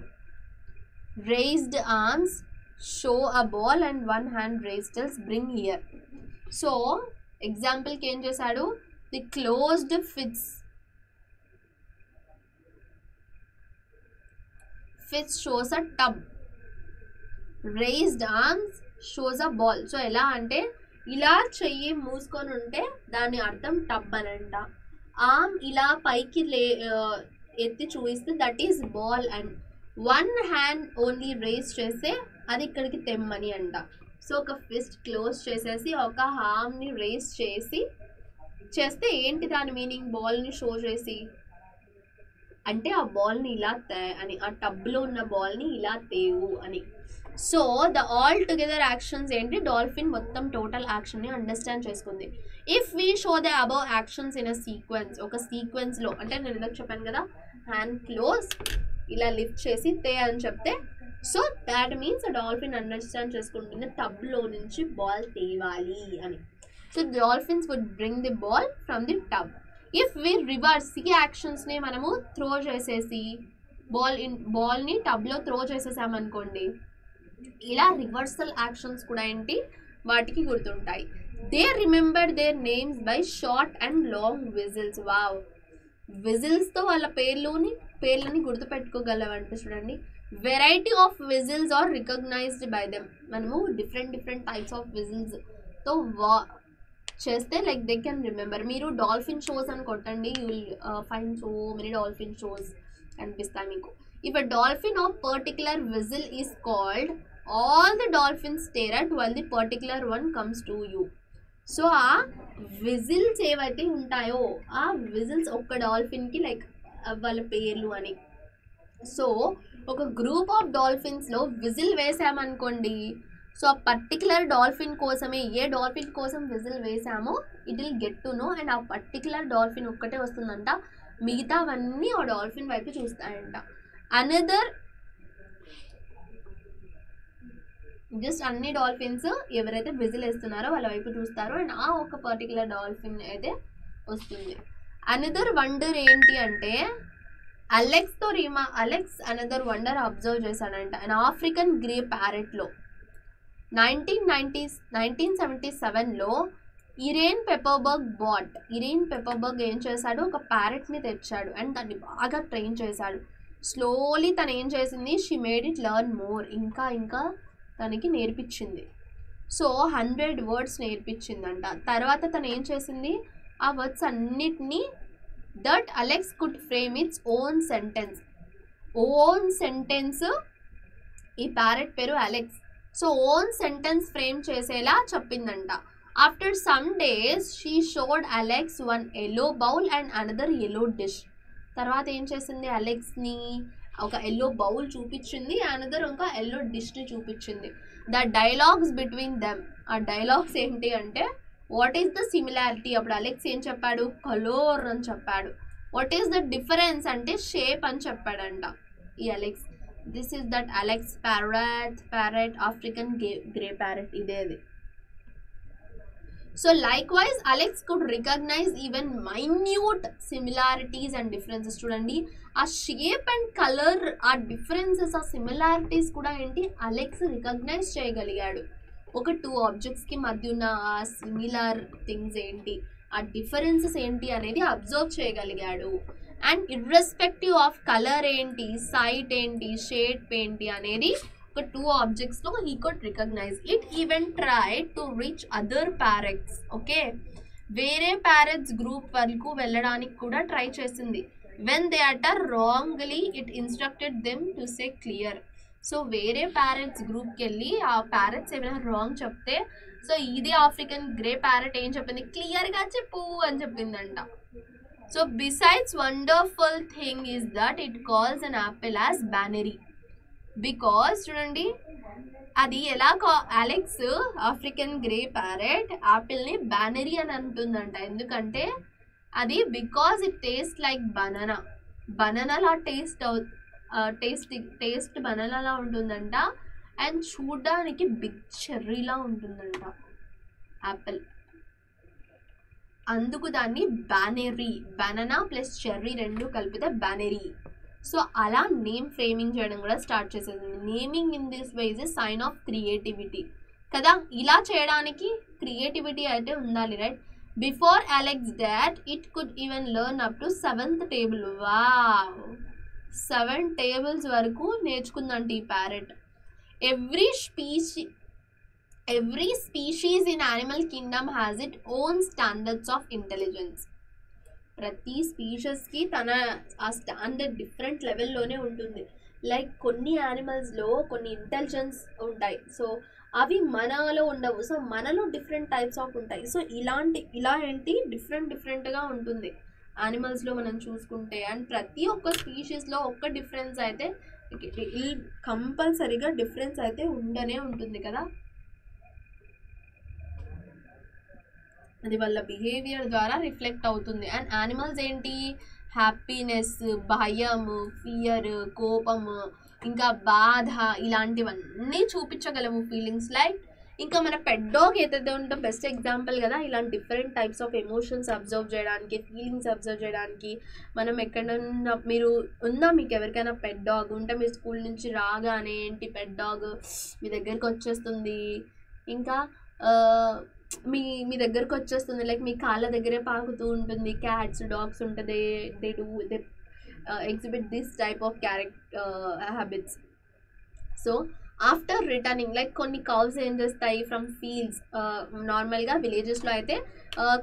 raised arms show a ball and 1 hand raised tells bring here. So ఎగ్జాంపుల్కి ఏం చేశాడు, the closed fists shows a tub, raised arms shows a ball. So ఎలా అంటే ఇలా చెయ్యి మూసుకొని ఉంటే దాని అర్థం టబ్ అనంట. ఆర్మ్ ఇలా పైకి ఎత్తి చూపిస్తే that is ball. And 1 hand only raise చేస్తే అది ఇక్కడికి తెమ్మని అంట. సో ఒక ఫిస్ట్ క్లోజ్ చేసేసి ఒక హార్మ్ని రేస్ చేస్తే ఏంటి దాని మీనింగ్, బాల్ని షో చేసి అంటే ఆ బాల్ని ఇలా అని, ఆ టబ్లో ఉన్న బాల్ని ఇలా తేవు అని. So the all together actions ఏంటి, డాల్ఫిన్ మొత్తం టోటల్ యాక్షన్ని అండర్స్టాండ్ చేసుకుంది. If we show the above actions in a sequence, ఒక సీక్వెన్స్లో అంటే నేను ఇందాక చెప్పాను కదా, హ్యాండ్ క్లోజ్ ఇలా లిఫ్ట్ చేసి తే అని చెప్తే, so that means dolphin understand చేసుకుంటుంది టబ్లో నుంచి బాల్ తేవాలి అని. So dolphins would bring the ball from the tub. If we reverse ఈ యాక్షన్స్ని మనము త్రో చేసేసి బాల్ని టబ్లో త్రో చేసేసామనుకోండి, ఇలా రివర్సల్ యాక్షన్స్ కూడా ఏంటి వాటికి గుర్తుంటాయి. They remember their names by short and long whistles. Wow, విజిల్స్తో వాళ్ళ పేర్లని గుర్తుపెట్టుకోగలవంట. చూడండి, variety of whistles are recognised by them. మనము డిఫరెంట్ టైప్స్ ఆఫ్ విజిల్స్తో చేస్తే లైక్ దే కెన్ రిమెంబర్. మీరు డాల్ఫిన్ షోస్ అని కొట్టండి, you will find so many dolphin shows కనిపిస్తాయి మీకు. If a dolphin of particular whistle is called, all the dolphins stare at while the particular one comes to you. So ఆ whistles ఏవైతే ఉంటాయో ఆ whistles ఒక్క డాల్ఫిన్కి like వాళ్ళ పేర్లు అని. సో ఒక గ్రూప్ ఆఫ్ డాల్ఫిన్స్లో విజిల్ వేసామనుకోండి, సో ఆ పర్టికులర్ డాల్ఫిన్ కోసమే, ఏ డాల్ఫిన్ కోసం విజిల్ వేసామో it will get to know, and ఆ పర్టికులర్ డాల్ఫిన్ ఒక్కటే వస్తుందంట, మిగతావన్నీ ఆ డాల్ఫిన్ వైపు చూస్తాయంట. అనదర్ జస్ట్ అన్ని డాల్ఫిన్స్ ఎవరైతే విజిల్ వేస్తున్నారో వాళ్ళ వైపు చూస్తారో అండ్ ఆ ఒక పర్టికులర్ డాల్ఫిన్ అయితే వస్తుంది. అనదర్ వండర్ ఏంటి అంటే అలెక్స్ అనదర్ వండర్ అబ్జర్వ్ చేశాడంట అండ్ ఆఫ్రికన్ గ్రే ప్యారెట్లో 1977లో ఇరేన్ పెప్పర్బర్గ్ ఏం చేశాడు, ఒక ప్యారెట్ని తెచ్చాడు అండ్ దాన్ని బాగా ట్రైన్ చేశాడు. స్లోలీ తను ఏం చేసింది, she made it learn more, ఇంకా తనకి నేర్పించింది. సో 100 words నేర్పించిందంట. తర్వాత తను ఏం చేసింది, ఆ వర్డ్స్ అన్నిటినీ that Alex could frame its own sentence. ఈ ప్యారెట్ పేరు Alex. So own sentence frame చేసేలా చెప్పిందంట. After some days she showed Alex one yellow bowl and another yellow dish. తర్వాత ఏం చేసింది, అలెక్స్ని ఒక ఎల్లో బౌల్ చూపించింది, అనదర్ ఇంకా ఎల్లో డిష్ని చూపించింది. ద డైలాగ్స్ బిట్వీన్ దెమ్, ఆ డైలాగ్స్ ఏంటి అంటే వాట్ ఈస్ ద సిమిలారిటీ, అప్పుడు అలెక్స్ ఏం చెప్పాడు, కలర్ అని చెప్పాడు. వాట్ ఈస్ ద డిఫరెన్స్ అంటే షేప్ అని చెప్పాడంట ఈ Alex. This is that Alex parrot African grey parrot, ఇదేది. So likewise Alex could recognize even minute similarities and differences. చూడండి ఆ షేప్ అండ్ కలర్, ఆ డిఫరెన్సెస్, ఆ సిమిలారిటీస్ కూడా ఏంటి అలెక్స్ రికగ్నైజ్ చేయగలిగాడు. ఒక 2 ఆబ్జెక్ట్స్కి మధ్య ఉన్న ఆ సిమిలర్ థింగ్స్ ఏంటి, ఆ డిఫరెన్సెస్ ఏంటి అనేది అబ్జర్వ్ చేయగలిగాడు. అండ్ ఇర్రెస్పెక్టివ్ ఆఫ్ కలర్ ఏంటి, సైట్ ఏంటి, షేప్ ఏంటి అనేది ఒక 2 ఆబ్జెక్ట్స్లో he could recognise it. Even try to reach other parrots. Okay, వేరే ప్యారెట్స్ గ్రూప్ వరకు వెళ్ళడానికి కూడా ట్రై చేసింది. When they utter wrongly it instructed them to say clear. So వేరే ప్యారెట్స్ గ్రూప్కి వెళ్ళి ఆ ప్యారెట్స్ ఏమైనా రాంగ్ చెప్తే, సో ఇది ఆఫ్రికన్ గ్రే ప్యారెట్ ఏం చెప్పింది, క్లియర్గా చెప్పు అని చెప్పిందంట. So besides wonderful thing is that it calls an apple as banerry. Because చూడండి అది ఎలా అలెక్స్ ఆఫ్రికన్ గ్రే ప్యారెట్ యాపిల్ని బ్యానరీ అని అంటుందంట. ఎందుకంటే అది బికాజ్ ఇట్ టేస్ట్ లైక్ బనానాలా టేస్ట్ బనానాలా ఉంటుందంట అండ్ చూడడానికి బిగ్ చెర్రీలా ఉంటుందంట యాపిల్. అందుకు దాన్ని బ్యానరీ, బనానా ప్లస్ చెర్రీ రెండు కలిపితే బ్యానరీ. సో అలా నేమ్ ఫ్రేమింగ్ చేయడం కూడా స్టార్ట్ చేసేది. Naming in this way is a sign of creativity కదా. ఇలా చేయడానికి క్రియేటివిటీ అయితే ఉండాలి, right? Before Alex died it could even learn up to 7th table. Wow, 7 tables వరకు నేర్చుకుందంట ఈ parrot. Every species in animal kingdom has it own standards of intelligence. ప్రతి స్పీషీస్కి తన ఆ స్టాండర్డ్ డిఫరెంట్ లెవెల్లోనే ఉంటుంది. లైక్ కొన్ని యానిమల్స్లో కొన్ని ఇంటెలిజెన్స్ ఉంటాయి, సో అవి మనలో ఉండవు. సో మనలో డిఫరెంట్ టైప్స్ ఆఫ్ ఉంటాయి. సో ఇలా ఏంటి డిఫరెంట్గా ఉంటుంది యానిమల్స్లో మనం చూసుకుంటే. అండ్ ప్రతి ఒక్క స్పీషీస్లో ఒక్క డిఫరెన్స్ అయితే కంపల్సరీగా డిఫరెన్స్ అయితే ఉండనే ఉంటుంది కదా. అది వాళ్ళ బిహేవియర్ ద్వారా రిఫ్లెక్ట్ అవుతుంది. అండ్ యానిమల్స్ ఏంటి, హ్యాపీనెస్, భయము, ఫియర్, కోపము, ఇంకా బాధ, ఇలాంటివన్నీ చూపించగలము ఫీలింగ్స్. లైక్ ఇంకా మన పెట్ డాగ్ ఏదైతే ఉందో బెస్ట్ ఎగ్జాంపుల్ కదా, ఇలాంటి different types of emotions observe చేయడానికి, ఫీలింగ్స్ అబ్జర్వ్ చేయడానికి. మనం ఎక్కడన్నా మీకు ఎవరికైనా పెట్ డాగ్ ఉంటే మీరు స్కూల్ నుంచి రాగానే ఏంటి పెట్ డాగ్ మీ దగ్గరికి వచ్చేస్తుంది, ఇంకా మీ దగ్గరకు వచ్చేస్తుంది, లైక్ మీ కాళ్ళ దగ్గరే పాకుతూ ఉంటుంది. క్యాట్స్, డాగ్స్ ఉంటుంది, they exhibit this type of habits. So after returning like కొన్ని కౌస్ ఏం చేస్తాయి ఫ్రమ్ ఫీల్డ్స్, నార్మల్గా విలేజెస్లో అయితే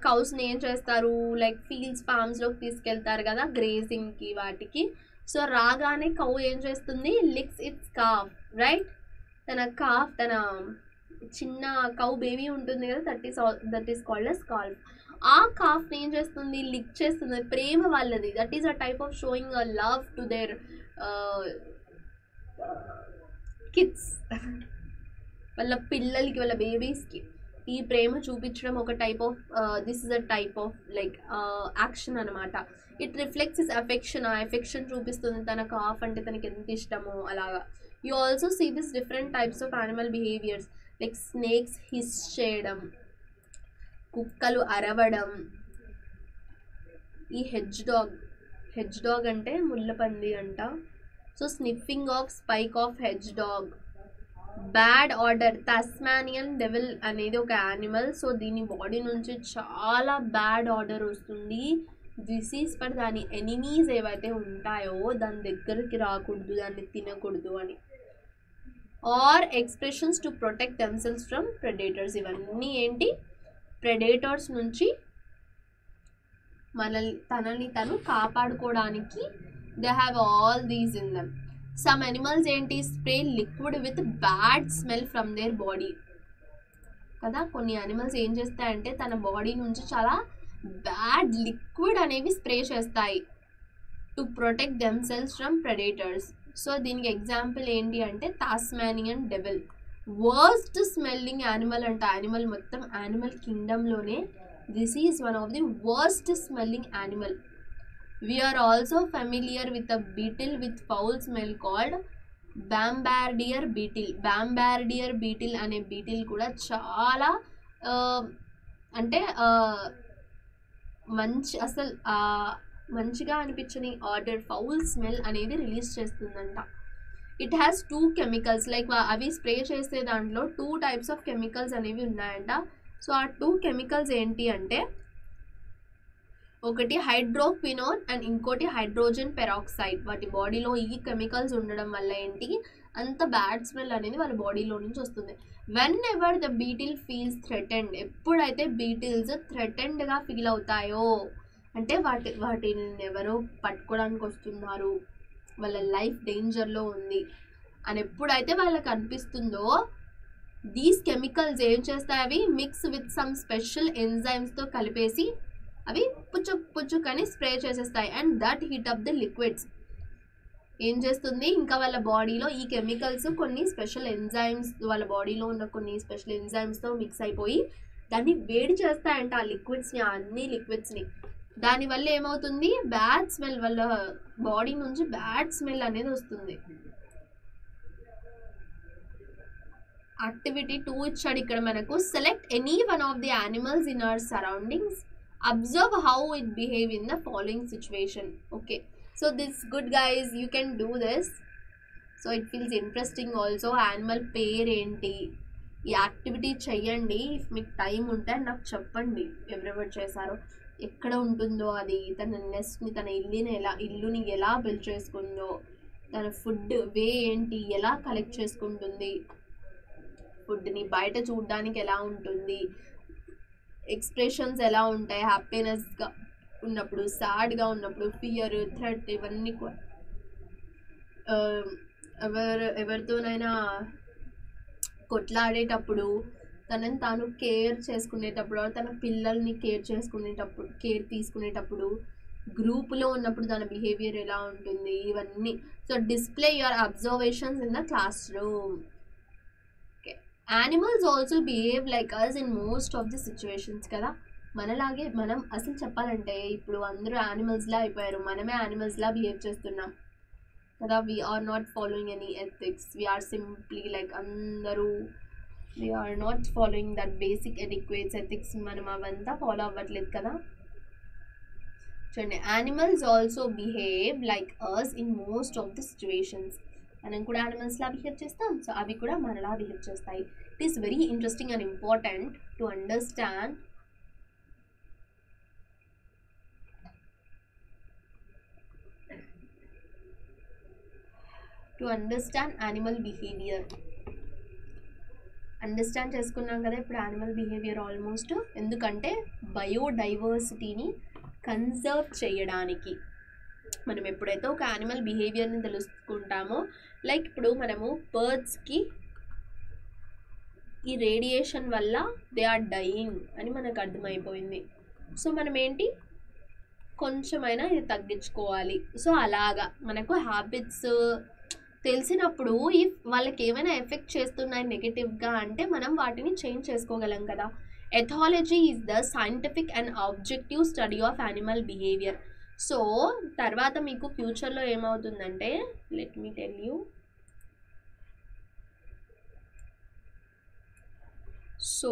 కౌస్ని ఏం చేస్తారు లైక్ ఫీల్డ్స్ ఫార్మ్స్లోకి తీసుకెళ్తారు కదా గ్రేజింగ్కి వాటికి. సో రాగానే కౌ ఏం చేస్తుంది, లిక్స్ ఇట్స్ కాఫ్, రైట్? తన చిన్న కౌ బేబీ ఉంటుంది కదా, that is called as calf. ఆ కాఫ్ని ఏం చేస్తుంది, లిక్ చేస్తుంది, ప్రేమ వాళ్ళది. That is a type of showing a love to their kids. వాళ్ళ పిల్లలకి, వాళ్ళ బేబీస్కి ఈ ప్రేమ చూపించడం ఒక type of, this is a type of like action అనమాట. ఇట్ రిఫ్లెక్ట్స్ ఇస్ అఫెక్షన్, ఆ ఎఫెక్షన్ చూపిస్తుంది. తన కాఫ్ అంటే తనకి ఎంత ఇష్టమో అలాగా. You also see this different types of animal behaviours like snakes hiss చేయడం, కుక్కలు అరవడం, ఈ హెడ్జ్ డాగ్ అంటే ముళ్ళపంది అంట. So sniffing of spike of hedge dog. Bad order, Tasmanian devil అనేది ఒక యానిమల్. సో దీని బాడీ నుంచి చాలా బ్యాడ్ ఆర్డర్ వస్తుంది. దిస్ ఈజ్ ఫర్ దాని ఎనిమీస్ ఏవైతే ఉంటాయో దాని దగ్గరికి రాకూడదు, దాన్ని తినకూడదు అని. Or expressions to protect themselves from predators. ఇవన్నీ ఏంటి, ప్రెడేటర్స్ నుంచి తనని తను కాపాడుకోవడానికి they have all these in them. Some animals ఏంటి, spray liquid with bad smell from their body కదా. కొన్ని అనిమల్స్ ఏం చేస్తాయంటే తన బాడీ నుంచి చాలా బ్యాడ్ లిక్విడ్ అనేవి స్ప్రే చేస్తాయి to protect themselves from predators. So దీనికి ఎగ్జాంపుల్ ఏంటి అంటే Tasmanian devil, worst smelling animal అంట. యానిమల్ మొత్తం యానిమల్ కింగ్డమ్లోనే this is one of the worst smelling animal. We are also familiar with a beetle with foul smell called Bombardier beetle. Bombardier beetle అనే beetle కూడా చాలా అంటే అసలు మంచిగా అనిపించని order foul smell అనేది రిలీజ్ చేస్తుందంట. ఇట్ హ్యాస్ 2 కెమికల్స్ లైక్ అవి spray చేసే దాంట్లో 2 టైప్స్ ఆఫ్ కెమికల్స్ అనేవి ఉన్నాయంట. సో ఆ 2 కెమికల్స్ ఏంటి అంటే ఒకటి హైడ్రోక్వినోన్ అండ్ ఇంకోటి హైడ్రోజన్ పెరాక్సైడ్. వాటి బాడీలో ఈ కెమికల్స్ ఉండడం వల్ల ఏంటి అంత బ్యాడ్ స్మెల్ అనేది వాళ్ళ బాడీలో నుంచి వస్తుంది. When ever the beetle feels threatened, ఎప్పుడైతే బీటిల్స్ థ్రెటెండ్గా ఫీల్ అవుతాయో అంటే వాటిని ఎవరో పట్టుకోవడానికి వస్తున్నారు, వాళ్ళ లైఫ్ డేంజర్లో ఉంది అని ఎప్పుడైతే వాళ్ళకి అనిపిస్తుందో దీస్ కెమికల్స్ ఏం చేస్తాయి, అవి మిక్స్ విత్ సమ్ స్పెషల్ ఎంజైమ్స్తో కలిపేసి అవి పుచ్చుక్ అని స్ప్రే చేసేస్తాయి. And that heat up the liquids ఏం చేస్తుంది, ఇంకా వాళ్ళ బాడీలో ఈ కెమికల్స్ కొన్ని స్పెషల్ ఎంజైమ్స్, వాళ్ళ బాడీలో ఉన్న కొన్ని స్పెషల్ ఎంజైమ్స్తో మిక్స్ అయిపోయి దాన్ని వేడి చేస్తాయంట ఆ లిక్విడ్స్ని, అన్ని లిక్విడ్స్ని. దానివల్ల ఏమవుతుంది, బ్యాడ్ స్మెల్, వాళ్ళ బాడీ నుంచి బ్యాడ్ స్మెల్ అనేది వస్తుంది. యాక్టివిటీ 2 ఇచ్చాడు ఇక్కడ మనకు. Select any one of the animals in our surroundings, observe how it behave in the following situation. Okay, so this good guys, you can do this, so it feels interesting also. animal pair enti ఈ activity చెయ్యండి. If మీకు time ఉంటే నాకు చెప్పండి ఎవరెవరు చేశారో, ఎక్కడ ఉంటుందో అది, తన నెస్ట్ని, తన ఇల్లుని ఎలా బిల్డ్ చేసుకుందో, తన ఫుడ్ వే ఏంటి, ఎలా కలెక్ట్ చేసుకుంటుంది ఫుడ్ని, బయట చూడడానికి ఎలా ఉంటుంది, ఎక్స్ప్రెషన్స్ ఎలా ఉంటాయి, హ్యాపీనెస్గా ఉన్నప్పుడు, సాడ్గా ఉన్నప్పుడు, ఫియర్, థ్రెట్, ఇవన్నీ ఎవరితోనైనా కొట్లాడేటప్పుడు, తనని తాను కేర్ చేసుకునేటప్పుడు, తన పిల్లల్ని కేర్ తీసుకునేటప్పుడు, గ్రూప్లో ఉన్నప్పుడు తన బిహేవియర్ ఎలా ఉంటుంది, ఇవన్నీ. So display your observations in the classroom. Animals also behave like us in most of the situations కదా. మనలాగే, మనం అసలు చెప్పాలంటే ఇప్పుడు అందరూ యానిమల్స్లా అయిపోయారు, మనమే యానిమల్స్లా బిహేవ్ చేస్తున్నాం కదా. We are not following any ethics, we are simply like అందరూ we are not following that basic etiquettes ethics, మనం అవంతా ఫాలో అవ్వట్లేదు కదా. చూడండి, animals also behave like us in most of the situations. మనం కూడా యానిమల్స్లా బిహేవ్ చేస్తాం, సో అవి కూడా మనలా బిహేవ్ చేస్తాయి. It is very interesting and important to understand animal behavior. Understand చేసుకున్నాం కదా ఇప్పుడు యానిమల్ బిహేవియర్ ఆల్మోస్ట్. ఎందుకంటే బయోడైవర్సిటీని కన్జర్వ్ చేయడానికి. మనం ఎప్పుడైతే ఒక యానిమల్ బిహేవియర్ని తెలుసుకుంటామో, లైక్ ఇప్పుడు మనము బర్డ్స్కి ఈ రేడియేషన్ వల్ల దే ఆర్ డయింగ్ అని మనకు అర్థమైపోయింది. సో మనం ఏంటి కొంచెమైనా ఇది తగ్గించుకోవాలి. సో అలాగా మనకు హ్యాబిట్స్ తెలిసినప్పుడు ఇఫ్ వాళ్ళకి ఏమైనా ఎఫెక్ట్ చేస్తున్నాయి నెగటివ్గా అంటే మనం వాటిని చేంజ్ చేసుకోగలం కదా. Ethology is the scientific and objective study of animal behaviour. So తర్వాత మీకు ఫ్యూచర్లో ఏమవుతుందంటే, let me tell you. So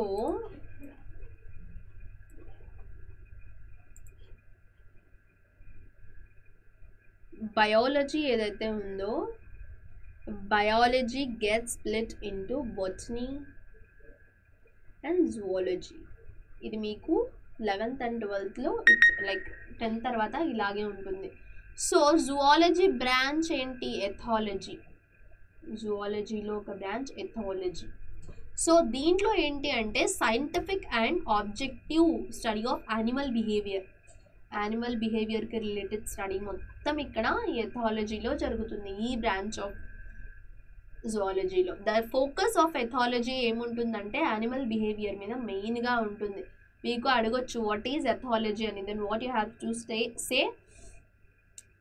biology ఏదైతే ఉందో, biology gets split into botany and zoology. ఇది మీకు 11th and 12thలో లైక్ 10th తర్వాత ఇలాగే ఉంటుంది. సో జువాలజీ బ్రాంచ్ ఏంటి? ఎథాలజీ. జువాలజీలో ఒక బ్రాంచ్ ఎథాలజీ. సో దీంట్లో ఏంటి అంటే scientific and objective study of animal behaviour. Animal బిహేవియర్కి రిలేటెడ్ స్టడీ మొత్తం ఇక్కడ ఈ ఎథాలజీలో జరుగుతుంది, ఈ బ్రాంచ్ ఆఫ్ జువాలజీలో. ద ఫోకస్ ఆఫ్ ఎథాలజీ ఏముంటుందంటే యానిమల్ బిహేవియర్ మీద మెయిన్గా ఉంటుంది. మీకు అడగొచ్చు వాట్ ఈజ్ ఎథాలజీ అని, then what you have to say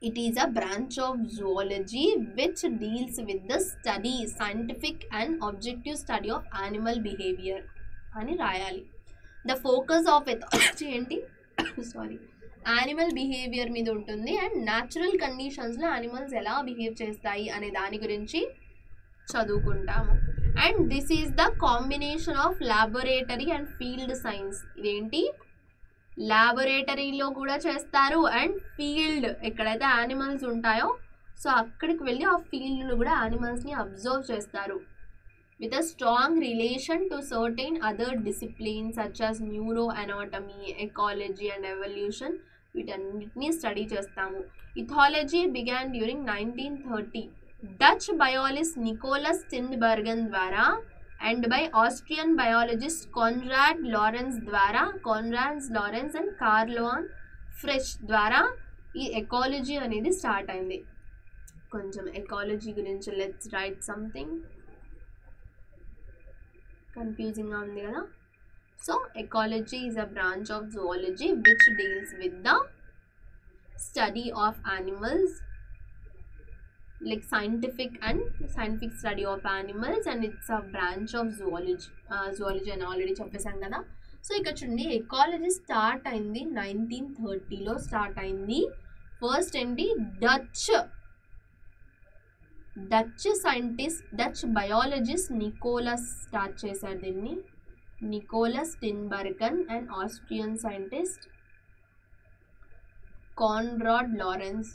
it is a branch of zoology which deals with the study, scientific and objective study of animal behaviour అని రాయాలి. The focus of ethology ఏంటి? Sorry, animal behaviour మీద ఉంటుంది and natural కండిషన్స్లో animals ఎలా behave చేస్తాయి అనే దాని గురించి చదువుకుంటాము. And this is the combination of laboratory and field science. ఇదేంటి ల్యాబొరేటరీలో కూడా చేస్తారు అండ్ ఫీల్డ్, ఎక్కడైతే యానిమల్స్ ఉంటాయో సో అక్కడికి వెళ్ళి ఆ ఫీల్డ్లో కూడా యానిమల్స్ని అబ్జర్వ్ చేస్తారు. with a strong relation to certain other disciplines such as neuroanatomy, ecology and evolution. వీటన్నిటిని స్టడీ చేస్తాము. Ethology began during 1930 Dutch biologist Nikolaas Tinbergen ద్వారా and by Austrian biologist Konrad Lorenz and Karl von Frisch ద్వారా ఈ ecology అనేది start అయింది. కొంచెం ecology గురించి let's write something. కన్ఫ్యూజింగ్గా ఉంది కదా. So ecology is a branch of zoology which deals with the study of animals, like scientific study of animals, and it's a branch of zoology అని already చెప్పేసాం కదా. So ఇక్కడ చూడండి ecology start అయింది 1930లో start అయింది. ఫస్ట్ ఏంటి Dutch biologist Nikolaas start చేశారు దీన్ని, Nikolaas Tinbergen and Austrian scientist Konrad Lorenz.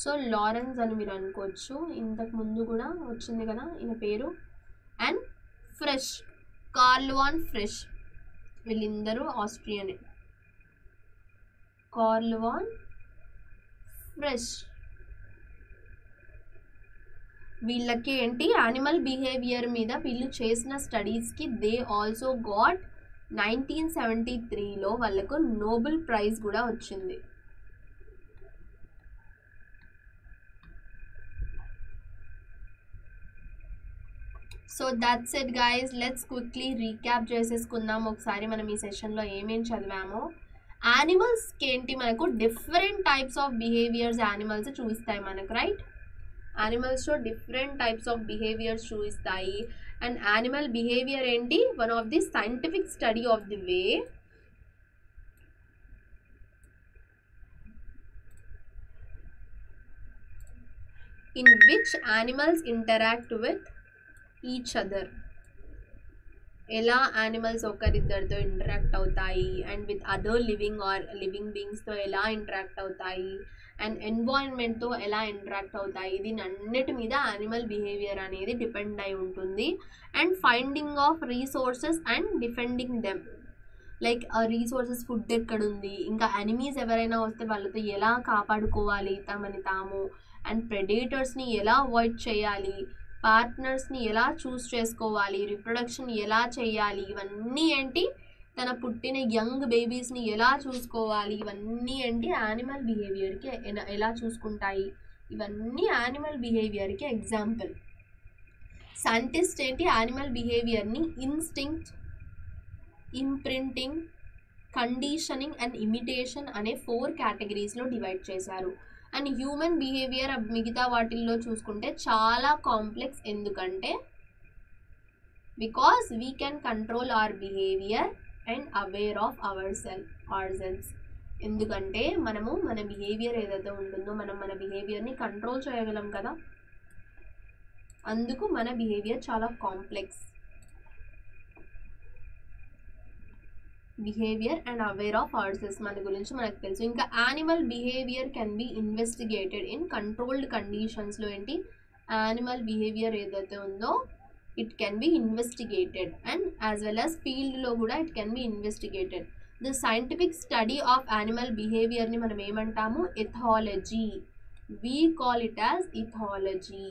So Lorenz అని మీరు అనుకోవచ్చు, ఇంతకు ముందు కూడా వచ్చింది కదా ఈయన పేరు. And Frisch, Karl von Frisch, వీళ్ళిద్దరూ ఆస్ట్రియనే. కార్ల్ వాన్ ఫ్రెష్ వీళ్ళకి ఏంటి యానిమల్ బిహేవియర్ మీద వీళ్ళు చేసిన స్టడీస్కి దే ఆల్సో గాట్ 1973లో వాళ్ళకు నోబెల్ ప్రైజ్ కూడా వచ్చింది. So that's it guys, let's quickly recap చేసేసుకుందాం ఒకసారి మనం ఈ సెషన్లో ఏమేం చదివామో. యానిమల్స్కి ఏంటి మనకు different types of behaviours animals చూపిస్తాయి మనకు, రైట్? యానిమల్స్లో డిఫరెంట్ టైప్స్ ఆఫ్ బిహేవియర్స్ చూపిస్తాయి. అండ్ యానిమల్ బిహేవియర్ ఏంటి? One of the scientific study of the way in which animals interact with each other. ఎలా యానిమల్స్ ఒకరిద్దరితో ఇంటరాక్ట్ అవుతాయి అండ్ విత్ అదర్ లివింగ్ బీయింగ్స్తో ఎలా ఇంటరాక్ట్ అవుతాయి అండ్ ఎన్వైరన్మెంట్తో ఎలా ఇంటరాక్ట్ అవుతాయి, దీని అన్నిటి మీద యానిమల్ బిహేవియర్ అనేది డిపెండ్ అయి ఉంటుంది. And finding of resources and defending them, like resources, food ఎక్కడుంది, ఇంకా ఎనిమీస్ ఎవరైనా వస్తే వాళ్ళతో ఎలా కాపాడుకోవాలి తమని తాము, అండ్ ప్రెడేటర్స్ని ఎలా అవాయిడ్ చేయాలి, పార్ట్నర్స్ని ఎలా చూస్ చేసుకోవాలి, రిప్రొడక్షన్ ఎలా చేయాలి, ఇవన్నీ ఏంటి తన పుట్టిన యంగ్ బేబీస్ని ఎలా చూసుకోవాలి, ఇవన్నీ ఏంటి యానిమల్ బిహేవియర్కి ఎలా చూసుకుంటాయి, ఇవన్నీ యానిమల్ బిహేవియర్కి ఎగ్జాంపుల్. సైంటిస్ట్ ఏంటి యానిమల్ బిహేవియర్ని instinct, imprinting, conditioning and imitation అనే 4 కేటగిరీస్లో డివైడ్ చేశారు. అండ్ హ్యూమన్ బిహేవియర్ మిగతా వాటిల్లో చూసుకుంటే చాలా కాంప్లెక్స్. ఎందుకంటే because we can control our behaviour and aware of our selfs. ఎందుకంటే మనము మన బిహేవియర్ ఏదైతే ఉంటుందో మనం మన బిహేవియర్ని కంట్రోల్ చేయగలం కదా, అందుకు మన బిహేవియర్ చాలా complex. Behaviour and aware of our selfs మన గురించి మనకు తెలుసు. ఇంకా animal behaviour can be investigated in controlled కండిషన్స్లో ఏంటి యానిమల్ బిహేవియర్ ఏదైతే ఉందో it can be investigated and as well as ఫీల్డ్లో కూడా it can be investigated. The scientific study of animal బిహేవియర్ని మనం ఏమంటాము, ethology. We call it as ethology.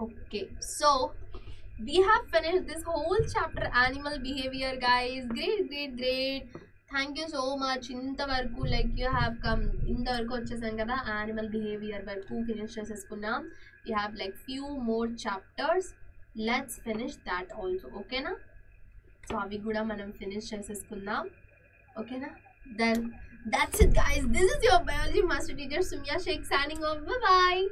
Okay, so we have finished this whole chapter animal behavior, guys. Great. Thank you so much. ఇంతవరకు like you have come ఇంతవరకు వచ్చేసాం కదా, animal behavior వరకు finish చేసేసుకున్నాం. We have like few more chapters. Let's finish that also. ఓకేనా? So అవి కూడా మనం ఫినిష్ చేసేసుకుందాం. ఓకేనా? Then that's it, guys. This is your biology master teacher Sumya Sheikh signing off. Bye bye.